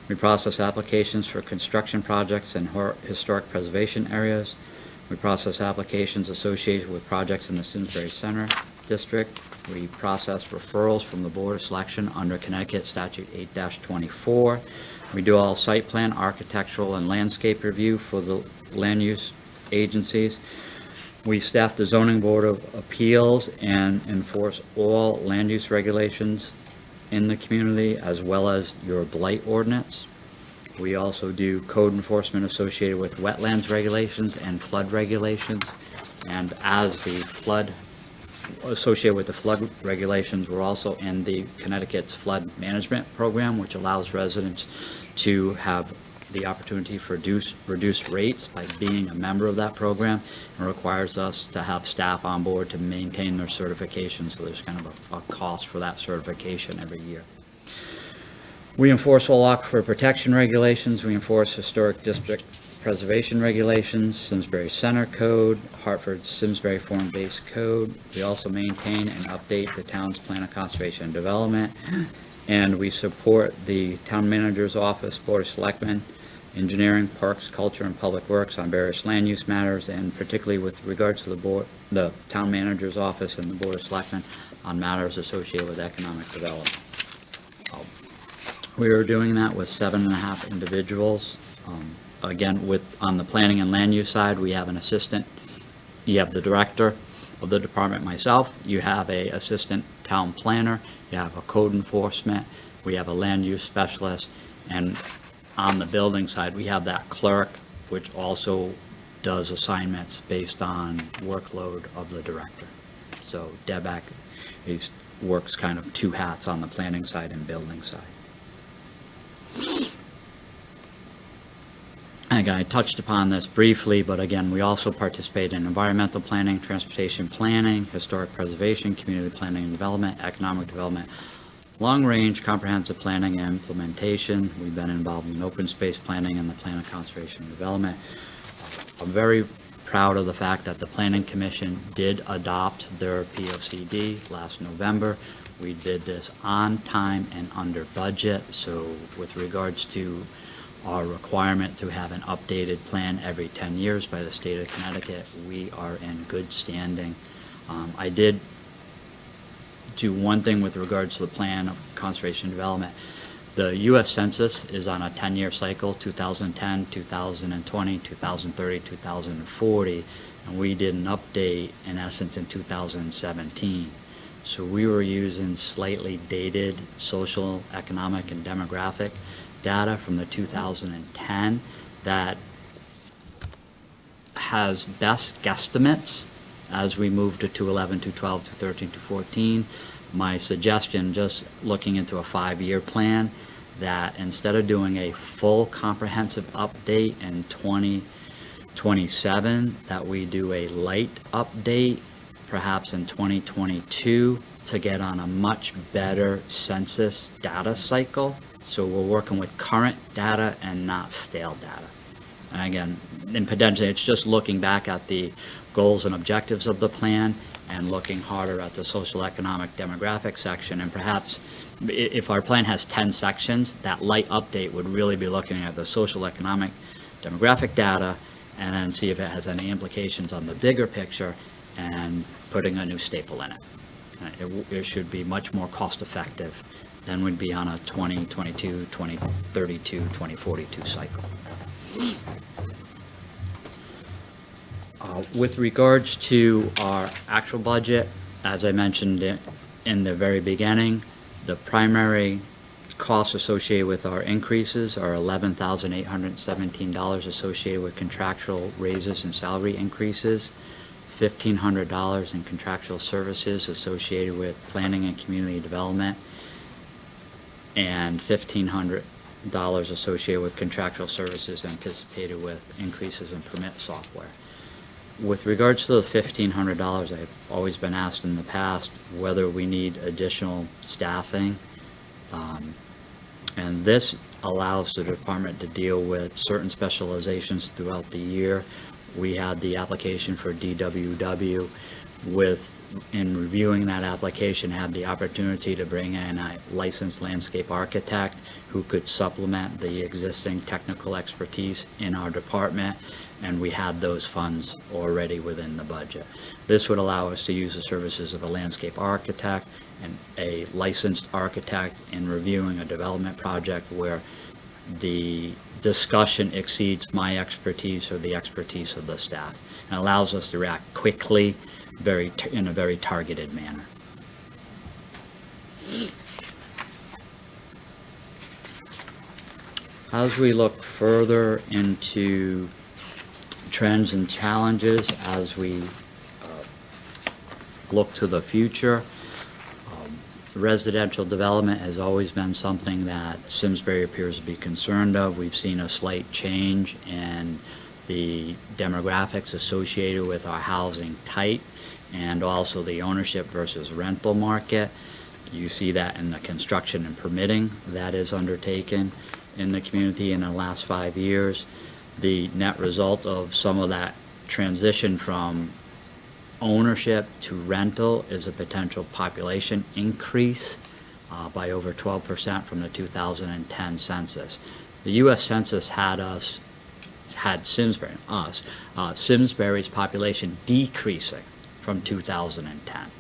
we process applications for construction projects in historic preservation areas, we process applications associated with projects in the Simsbury Center District, we process referrals from the Board of Selection under Connecticut Statute 8-24. We do all site plan, architectural, and landscape review for the land use agencies. We staff the Zoning Board of Appeals and enforce all land use regulations in the community, as well as your blight ordinance. We also do code enforcement associated with wetlands regulations and flood regulations And as the flood, associated with the flood regulations, we're also in the Connecticut's flood management program, which allows residents to have the opportunity for reduced rates by being a member of that program, and requires us to have staff on board to maintain their certification, so there's kind of a cost for that certification every year. We enforce all aquifer protection regulations, we enforce historic district preservation regulations, Simsbury Center Code, Hartford's Simsbury Form-Based Code. We also maintain and update the town's plan of conservation and development, and we support the town manager's office, board of selectmen, engineering, parks, culture, and public works on various land use matters, and particularly with regards to the town manager's office and the board of selectmen on matters associated with economic development. We are doing that with 7.5 individuals. Again, on the planning and land use side, we have an assistant. You have the director of the department, myself. You have a assistant town planner. You have a code enforcement. We have a land use specialist. And on the building side, we have that clerk, which also does assignments based on workload of the director. So Debak works kind of two hats on the planning side and building side. Again, I touched upon this briefly, but again, we also participate in environmental planning, transportation planning, historic preservation, community planning and development, economic development, long-range comprehensive planning and implementation. We've been involved in open space planning and the plan of conservation and development. I'm very proud of the fact that the Planning Commission did adopt their POCD last November. We did this on time and under budget, so with regards to our requirement to have an updated plan every 10 years by the state of Connecticut, we are in good standing. I did do one thing with regards to the plan of conservation and development. The U.S. Census is on a 10-year cycle, 2010, 2020, 2030, 2040, and we did an update, in essence, in 2017. So we were using slightly dated social, economic, and demographic data from the 2010 that has best guesstimates as we move to 211, 212, 213, 214. My suggestion, just looking into a 5-year plan, that instead of doing a full comprehensive update in 2027, that we do a light update perhaps in 2022 to get on a much better census data cycle. So we're working with current data and not stale data. And again, and potentially it's just looking back at the goals and objectives of the plan and looking harder at the social, economic, demographic section. And perhaps if our plan has 10 sections, that light update would really be looking at the social, economic, demographic data and then see if it has any implications on the bigger picture and putting a new staple in it. It should be much more cost effective than would be on a 2022, 2032, 2042 cycle. With regards to our actual budget, as I mentioned in the very beginning, the primary costs associated with our increases are $11,817 associated with contractual raises and salary increases, $1,500 in contractual services associated with planning and community development, and $1,500 associated with contractual services anticipated with increases in permit software. With regards to the $1,500, I've always been asked in the past whether we need additional staffing. And this allows the department to deal with certain specializations throughout the year. We had the application for DWW in reviewing that application, had the opportunity to bring in a licensed landscape architect who could supplement the existing technical expertise in our department, and we had those funds already within the budget. This would allow us to use the services of a landscape architect and a licensed architect in reviewing a development project where the discussion exceeds my expertise or the expertise of the staff, and allows us to react quickly, in a very targeted manner. As we look further into trends and challenges as we look to the future, residential development has always been something that Simsbury appears to be concerned of. We've seen a slight change in the demographics associated with our housing type and also the ownership versus rental market. You see that in the construction and permitting that is undertaken in the community in the last 5 years. The net result of some of that transition from ownership to rental is a potential population increase by over 12% from the 2010 census. The U.S. Census had Simsbury, Simsbury's population decreasing from 2010.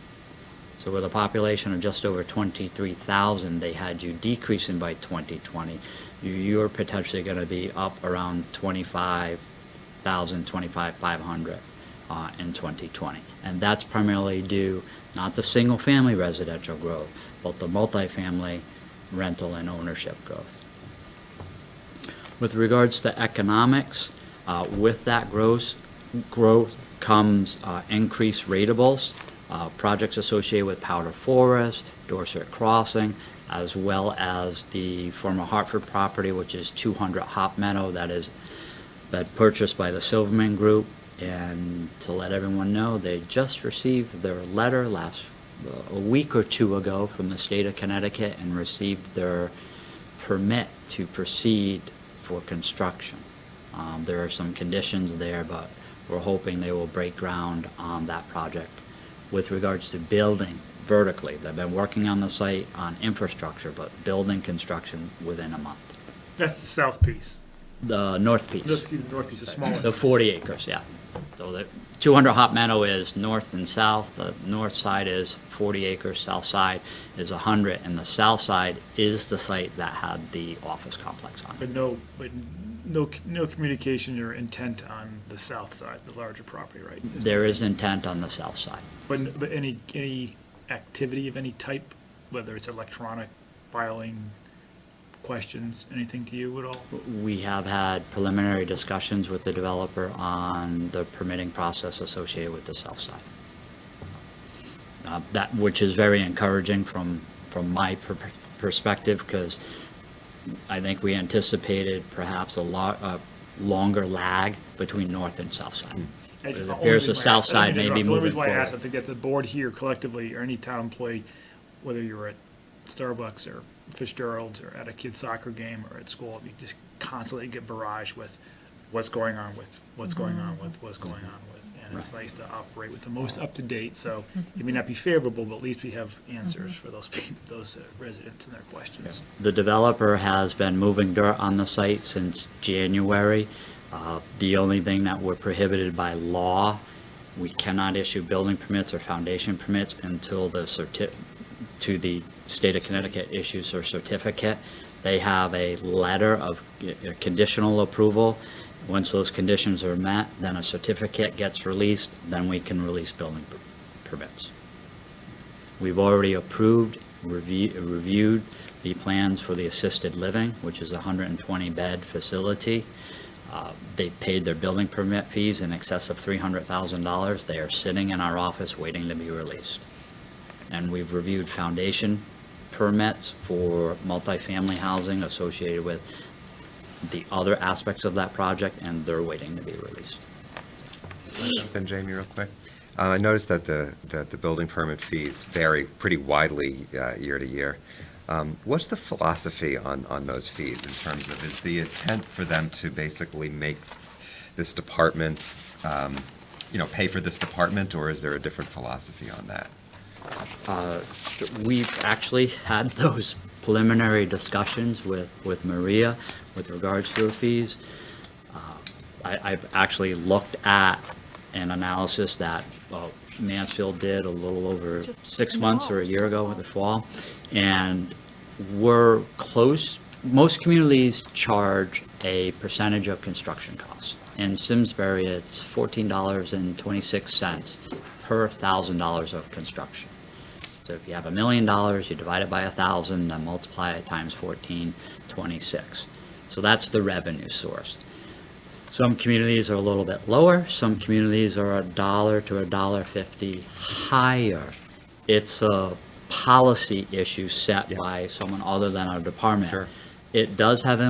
So with a population of just over 23,000, they had you decreasing by 2020. You're potentially going to be up around 25,000, 25,500 in 2020. And that's primarily due not to single-family residential growth, but the multifamily rental and ownership growth. With regards to economics, with that growth comes increased ratables, projects associated with Powder Forest, Dorset Crossing, as well as the former Hartford property, which is 200 Hop Meadow, that is been purchased by the Silverman Group. And to let everyone know, they just received their letter a week or two ago from the state of Connecticut and received their permit to proceed for construction. There are some conditions there, but we're hoping they will break ground on that project. With regards to building vertically, they've been working on the site on infrastructure, but building construction within a month. That's the south piece. The north piece. The north piece, the smaller. The 40 acres, yeah. So the 200 Hop Meadow is north and south. The north side is 40 acres, south side is 100, and the south side is the site that had the office complex on it. But no communication or intent on the south side, the larger property, right? There is intent on the south side. But any activity of any type, whether it's electronic filing, questions, anything to you at all? We have had preliminary discussions with the developer on the permitting process associated with the south side. Which is very encouraging from my perspective, because I think we anticipated perhaps a longer lag between north and south side. It appears the south side may be moving The only reason why I forward. asked, I think that the board here collectively, or any town employee, whether you're at Starbucks or Fitzgerald's or at a kid's soccer game or at school, you just constantly get barraged with what's going on with, what's going on with, what's going on with. And it's nice to operate with the most up-to-date, so it may not be favorable, but at least we have answers for those people, those residents and their questions. The developer has been moving dirt on the site since January. The only thing that we're prohibited by law, we cannot issue building permits or foundation permits until the state of Connecticut issues their certificate. They have a letter of conditional approval. Once those conditions are met, then a certificate gets released, then we can release building permits. We've already reviewed the plans for the assisted living, which is a 120-bed facility. They paid their building permit fees in excess of $300,000. They are sitting in our office waiting to be released. And we've reviewed foundation permits for multifamily housing associated with the other aspects of that project, and they're waiting to be released. And Jamie, real quick. I noticed that the building permit fees vary pretty widely year to year. What's the philosophy on those fees in terms of, is the intent for them to basically make this department, pay for this department, or is there a different philosophy on that? We've actually had those preliminary discussions with Maria with regards to the fees. I've actually looked at an analysis that Mansfield did a little over 6 months or a year ago in the fall, and we're close. Most communities charge a percentage of construction costs. In Simsbury, it's $14.26 per $1,000 of construction. So if you have $1 million, you divide it by 1,000, then multiply it times 14.26. So that's the revenue source. Some communities are a little bit lower, some communities are $1 to $1.50 higher. It's a policy issue set by someone other than our department. Sure. It does have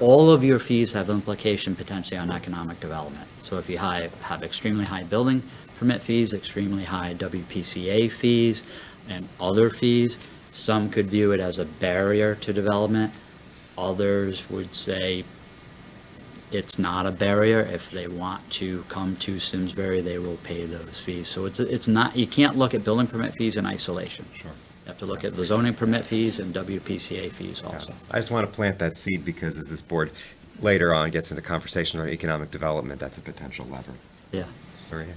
all of your fees have implication potentially on economic development. So if you have extremely high building permit fees, extremely high WPCA fees, and other fees, some could view it as a barrier to development. Others would say it's not a barrier. If they want to come to Simsbury, they will pay those fees. So it's not, you can't look at building permit fees in isolation. Sure. You have to look at the zoning permit fees and WPCA fees also. I just want to plant that seed because as this board later on gets into conversation on economic development, that's a potential lever. Yeah. Maria?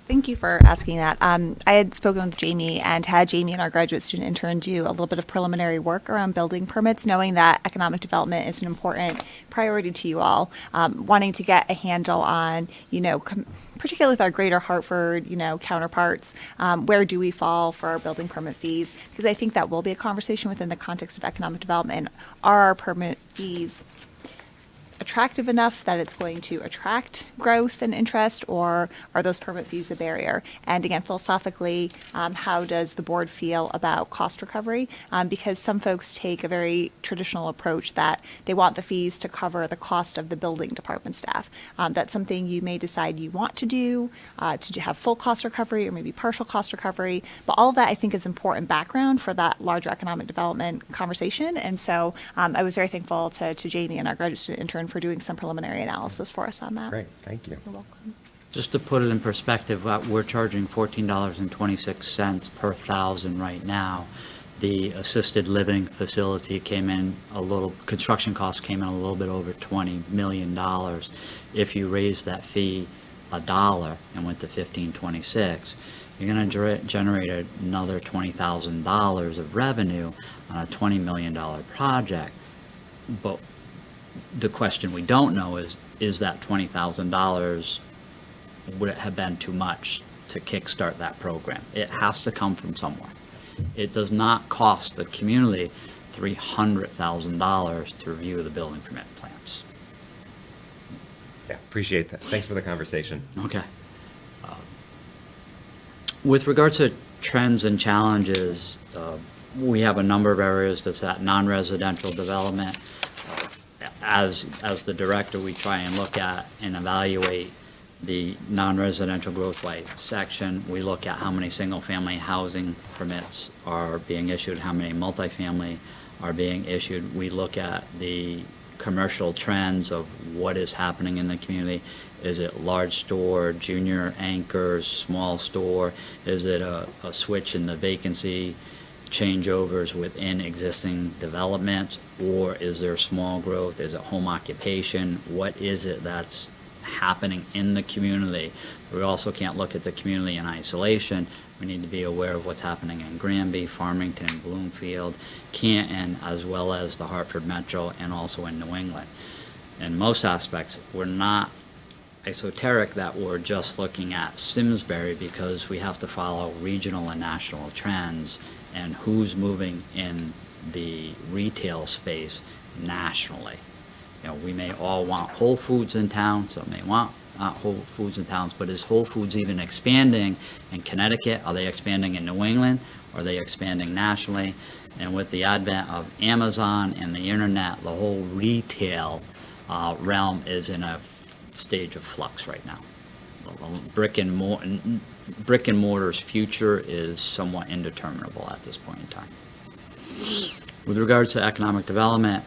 Thank you for asking that. I had spoken with Jamie and had Jamie and our graduate student intern do a little bit of preliminary work around building permits, knowing that economic development is an important priority to you all, wanting to get a handle on, particularly with our greater Hartford, counterparts, where do we fall for our building permit fees? Because I think that will be a conversation within the context of economic development. Are our permit fees attractive enough that it's going to attract growth and interest, or are those permit fees a barrier? And again, philosophically, how does the board feel about cost recovery? Because some folks take a very traditional approach that they want the fees to cover the cost of the building department staff. That's something you may decide you want to do, to have full cost recovery or maybe partial cost recovery. But all of that, I think, is important background for that larger economic development conversation. And so I was very thankful to Jamie and our graduate student intern for doing some preliminary analysis for us on that. Great, thank you. You're welcome. Just to put it in perspective, we're charging $14.26 per thousand right now. The assisted living facility construction costs came in a little bit over $20 million. If you raise that fee $1 and went to $15.26, you're going to generate another $20,000 of revenue on a $20 million project. But the question we don't know is that $20,000, would it have been too much to kickstart that program? It has to come from somewhere. It does not cost the community $300,000 to review the building permit plans. Yeah, appreciate that. Thanks for the conversation. Okay. With regard to trends and challenges, we have a number of areas that's that non-residential development. As the director, we try and look at and evaluate the non-residential growth by section. We look at how many single-family housing permits are being issued, how many multifamily are being issued. We look at the commercial trends of what is happening in the community. Is it large store, junior anchors, small store? Is it a switch in the vacancy changeovers within existing developments, or is there small growth? Is it home occupation? What is it that's happening in the community? We also can't look at the community in isolation. We need to be aware of what's happening in Granby, Farmington, Bloomfield, Canton, as well as the Hartford Metro, and also in New England. In most aspects, we're not esoteric that we're just looking at Simsbury, because we have to follow regional and national trends and who's moving in the retail space nationally. We may all want Whole Foods in town, some may want not Whole Foods in towns, but is Whole Foods even expanding in Connecticut? Are they expanding in New England? Are they expanding nationally? And with the advent of Amazon and the internet, the whole retail realm is in a stage of flux right now. Brick and mortar's future is somewhat indeterminable at this point in time. With regards to economic development,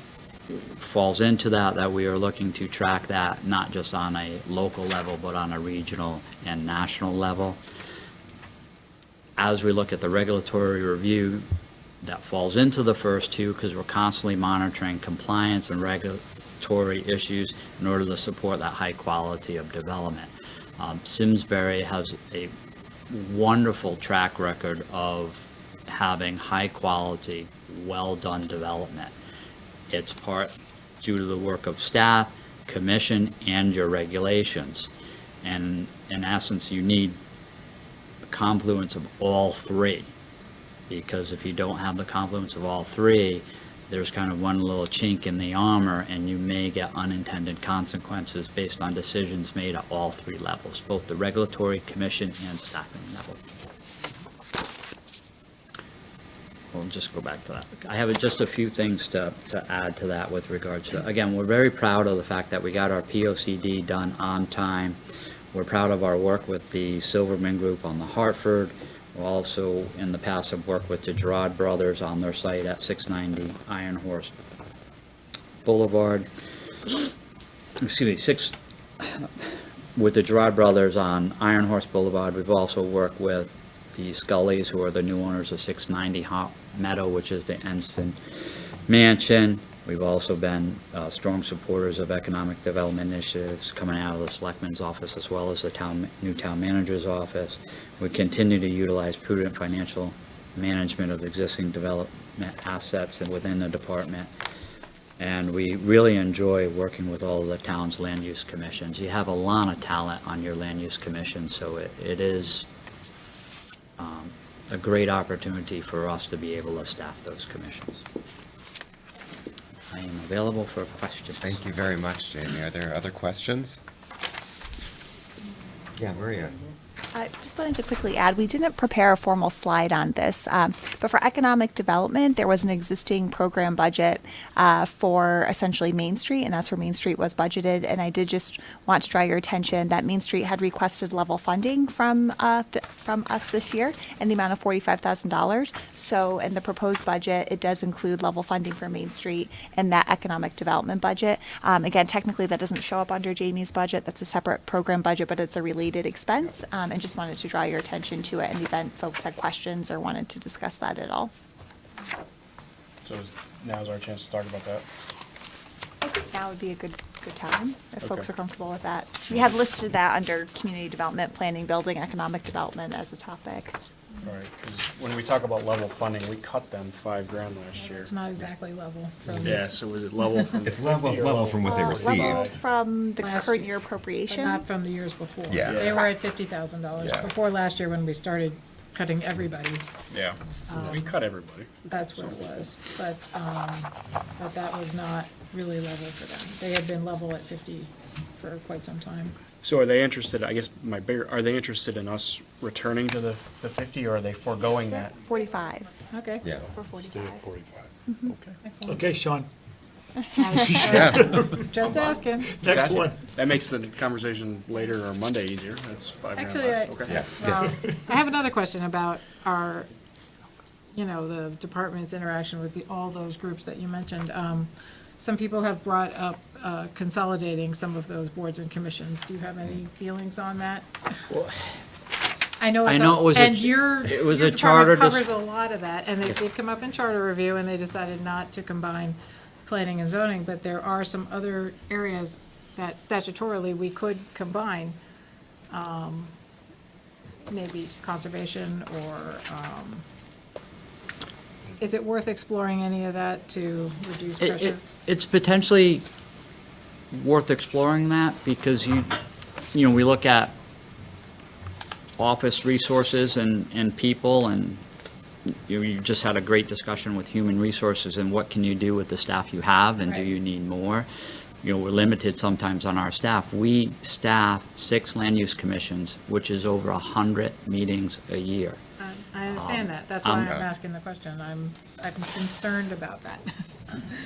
falls into that we are looking to track that not just on a local level, but on a regional and national level. As we look at the regulatory review, that falls into the first two, because we're constantly monitoring compliance and regulatory issues in order to support that high quality of development. Simsbury has a wonderful track record of having high quality, well done development. It's part due to the work of staff, commission, and your regulations. And in essence, you need a confluence of all three, because if you don't have the confluence of all three, there's kind of one little chink in the armor, and you may get unintended consequences based on decisions made at all three levels, both the regulatory, commission, and staffing level. We'll just go back to that. I have just a few things to add to that with regards to, again, we're very proud of the fact that we got our POCD done on time. We're proud of our work with the Silverman Group on the Hartford. We also, in the past, have worked with the Gerard Brothers on their site at 690 Iron Horse Boulevard. Excuse me, with the Gerard Brothers on Iron Horse Boulevard. We've also worked with the Scullys, who are the new owners of 690 Hot Meadow, which is the Ensign Mansion. We've also been strong supporters of economic development initiatives coming out of the Selectmen's office as well as the new town manager's office. We continue to utilize prudent financial management of existing development assets and within the department. And we really enjoy working with all of the town's land use commissions. You have a lot of talent on your land use commission, so it is a great opportunity for us to be able to staff those commissions. I am available for questions. Thank you very much, Jamie. Are there other questions? Yeah, Maria. I just wanted to quickly add, we didn't prepare a formal slide on this, but for economic development, there was an existing program budget for essentially Main Street, and that's where Main Street was budgeted. And I did just want to draw your attention that Main Street had requested level funding from us this year in the amount of $45,000. So in the proposed budget, it does include level funding for Main Street in that economic development budget. Again, technically, that doesn't show up under Jamie's budget. That's a separate program budget, but it's a related expense. And just wanted to draw your attention to it in the event folks had questions or wanted to discuss that at all. So now's our chance to talk about that. I think now would be a good time, if folks Okay. are comfortable with that. We had listed that under community development, planning, building, economic development as a topic. All right, because when we talk about level funding, we cut them $5,000 last year. It's not exactly level from. Yeah, so was it level from? It's 50 or level from what they received. Level from the Last current year, year But appropriation. not from the years before. Yeah. They were at $50,000 Yeah. before last year when we started cutting everybody. Yeah, we cut everybody. That's what it was. But that was not really level for them. They had been level at 50 for quite some time. So are they interested, I guess are they interested in us returning to the 50, or are they foregoing that? 45, Okay. Yeah. for 45. 45. Okay. Excellent. Okay, Sean, Just asking. next one. That makes the conversation later or Monday easier. That's $5,000 Actually, less. I- Okay. Yes. I have another question about our, the department's interaction with all those groups that you mentioned. Some people have brought up consolidating some of those boards and commissions. Do you have any feelings on that? I know I it's, know it was a- and your it was your a charter department covers a lot of that, and they did come up in charter review, and they decided not to combine planning and zoning, but there are some other areas that statutorily we could combine, maybe conservation or, is it worth exploring any of that to reduce pressure? It's potentially worth exploring that because we look at office resources and people, and you just had a great discussion with human resources and what can you do with the staff you have, and do Right. you need more? We're limited sometimes on our staff. We staff 6 land use commissions, which is over 100 meetings a year. I understand that, that's why I'm I'm- asking the question, I'm concerned about that.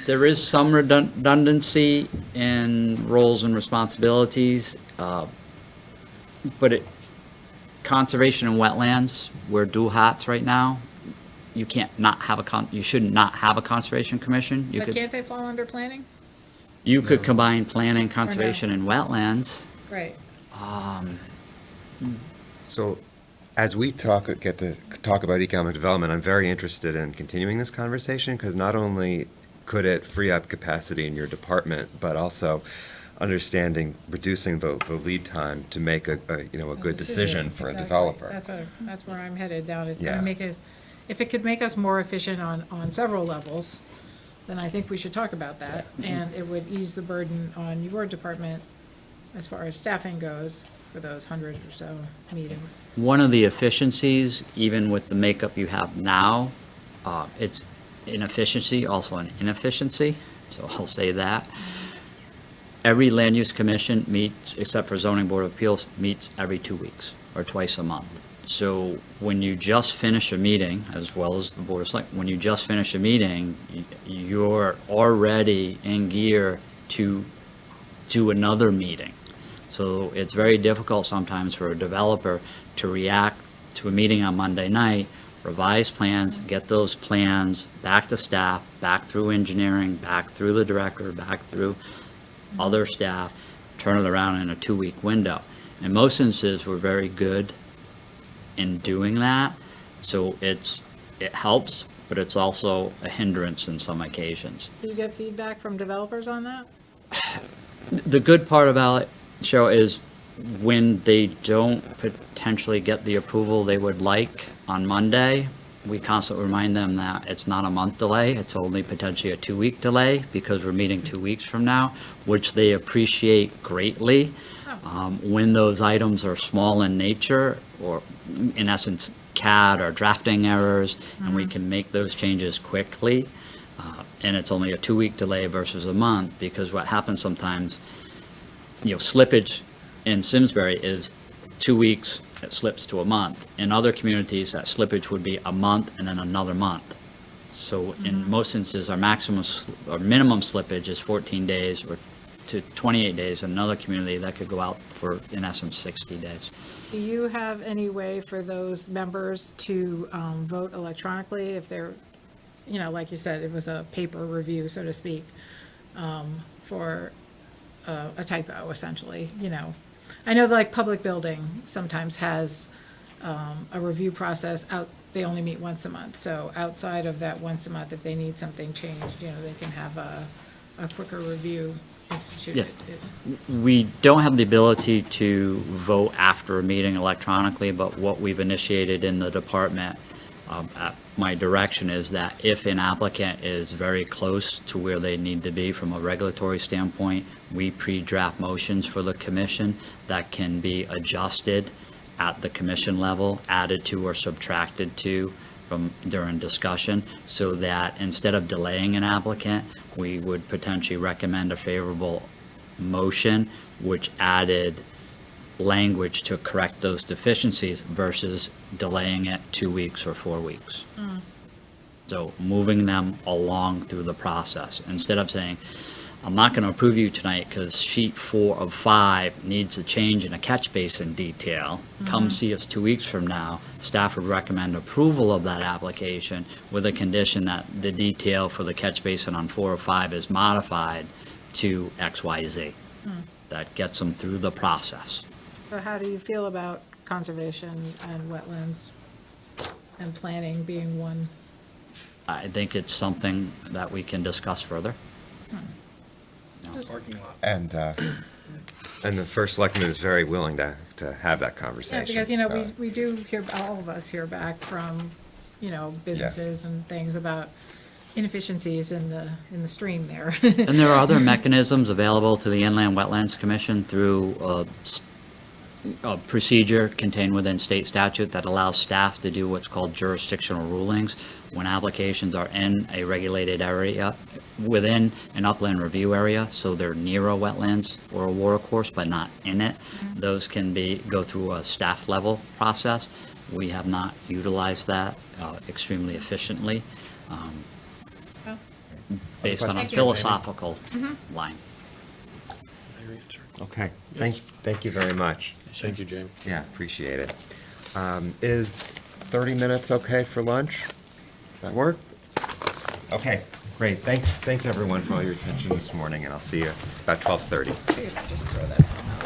There is some redundancy in roles and responsibilities, but conservation and wetlands, we're dual hats right now. You can't not have you should not have a conservation commission. But can't they fall under planning? You could combine planning, conservation, and wetlands. Right. So, as we get to talk about economic development, I'm very interested in continuing this conversation, because not only could it free up capacity in your department, but also understanding, reducing the lead time to make a good decision for a Exactly. developer. That's where I'm headed down, it's Yeah. gonna make it, if it could make us more efficient on several levels, then I think we should talk about that, and it would ease the burden on your department as far as staffing goes for those 100 or so meetings. One of the efficiencies, even with the makeup you have now, inefficiency, also an inefficiency, so I'll say that. Every land use commission meets, except for zoning board of appeals, meets every 2 weeks or twice a month. So when you just finish a meeting, as well as the board of select, when you just finish a meeting, you're already in gear to do another meeting. So it's very difficult sometimes for a developer to react to a meeting on Monday night, revise plans, get those plans back to staff, back through engineering, back through the director, back through other staff, turn it around in a 2-week window. In most instances, we're very good in doing that, so it helps, but it's also a hindrance in some occasions. Do you get feedback from developers on that? The good part about it, Cheryl, is when they don't potentially get the approval they would like on Monday, we constantly remind them that it's not a month delay, it's only potentially a 2-week delay, because we're meeting 2 weeks from now, which they appreciate greatly. When those items are small in nature, or in essence CAD or drafting errors, and we can make those changes quickly, and it's only a 2-week delay versus a month, because what happens sometimes, slippage in Simsbury is 2 weeks, it slips to a month. In other communities, that slippage would be a month and then another month. So in most instances, our minimum slippage is 14 days or to 28 days. In another community, that could go out for, in essence, 60 days. Do you have any way for those members to vote electronically if they're, like you said, it was a paper review, so to speak, for a typo, essentially, I know like public building sometimes has a review process they only meet once a month. So outside of that once a month, if they need something changed, they can have a quicker review instituted. Yeah. We don't have the ability to vote after a meeting electronically, but what we've initiated in the department at my direction is that if an applicant is very close to where they need to be from a regulatory standpoint, we pre-draft motions for the commission that can be adjusted at the commission level, added to or subtracted to from during discussion, so that instead of delaying an applicant, we would potentially recommend a favorable motion which added language to correct those deficiencies versus delaying it 2 weeks or 4 weeks. So moving them along through the process, instead of saying, I'm not going to approve you tonight because sheet 4 of 5 needs a change in a catch basin detail. Come see us 2 weeks from now. Staff would recommend approval of that application with a condition that the detail for the catch basin on 4 of 5 is modified to XYZ. That gets them through the process. So how do you feel about conservation and wetlands and planning being one? I think it's something that we can discuss further. Parking lot. And the first selectman is very willing to have that conversation. Yeah, because, so. we do hear, all of us hear back from, businesses and things about inefficiencies in the stream there. And there are other mechanisms available to the Inland Wetlands Commission through a procedure contained within state statute that allows staff to do what's called jurisdictional rulings when applications are in a regulated area, within an upland review area, so they're near a wetlands or a watercourse, but not in it. Those can go through a staff level process. We have not utilized that extremely efficiently, based on a philosophical line. Okay, thank you very much. Thank you, Jamie. Yeah, appreciate it. Is 30 minutes okay for lunch? That work? Okay, great. Thanks everyone for all your attention this morning, and I'll see you about 12:30. See if I just throw that.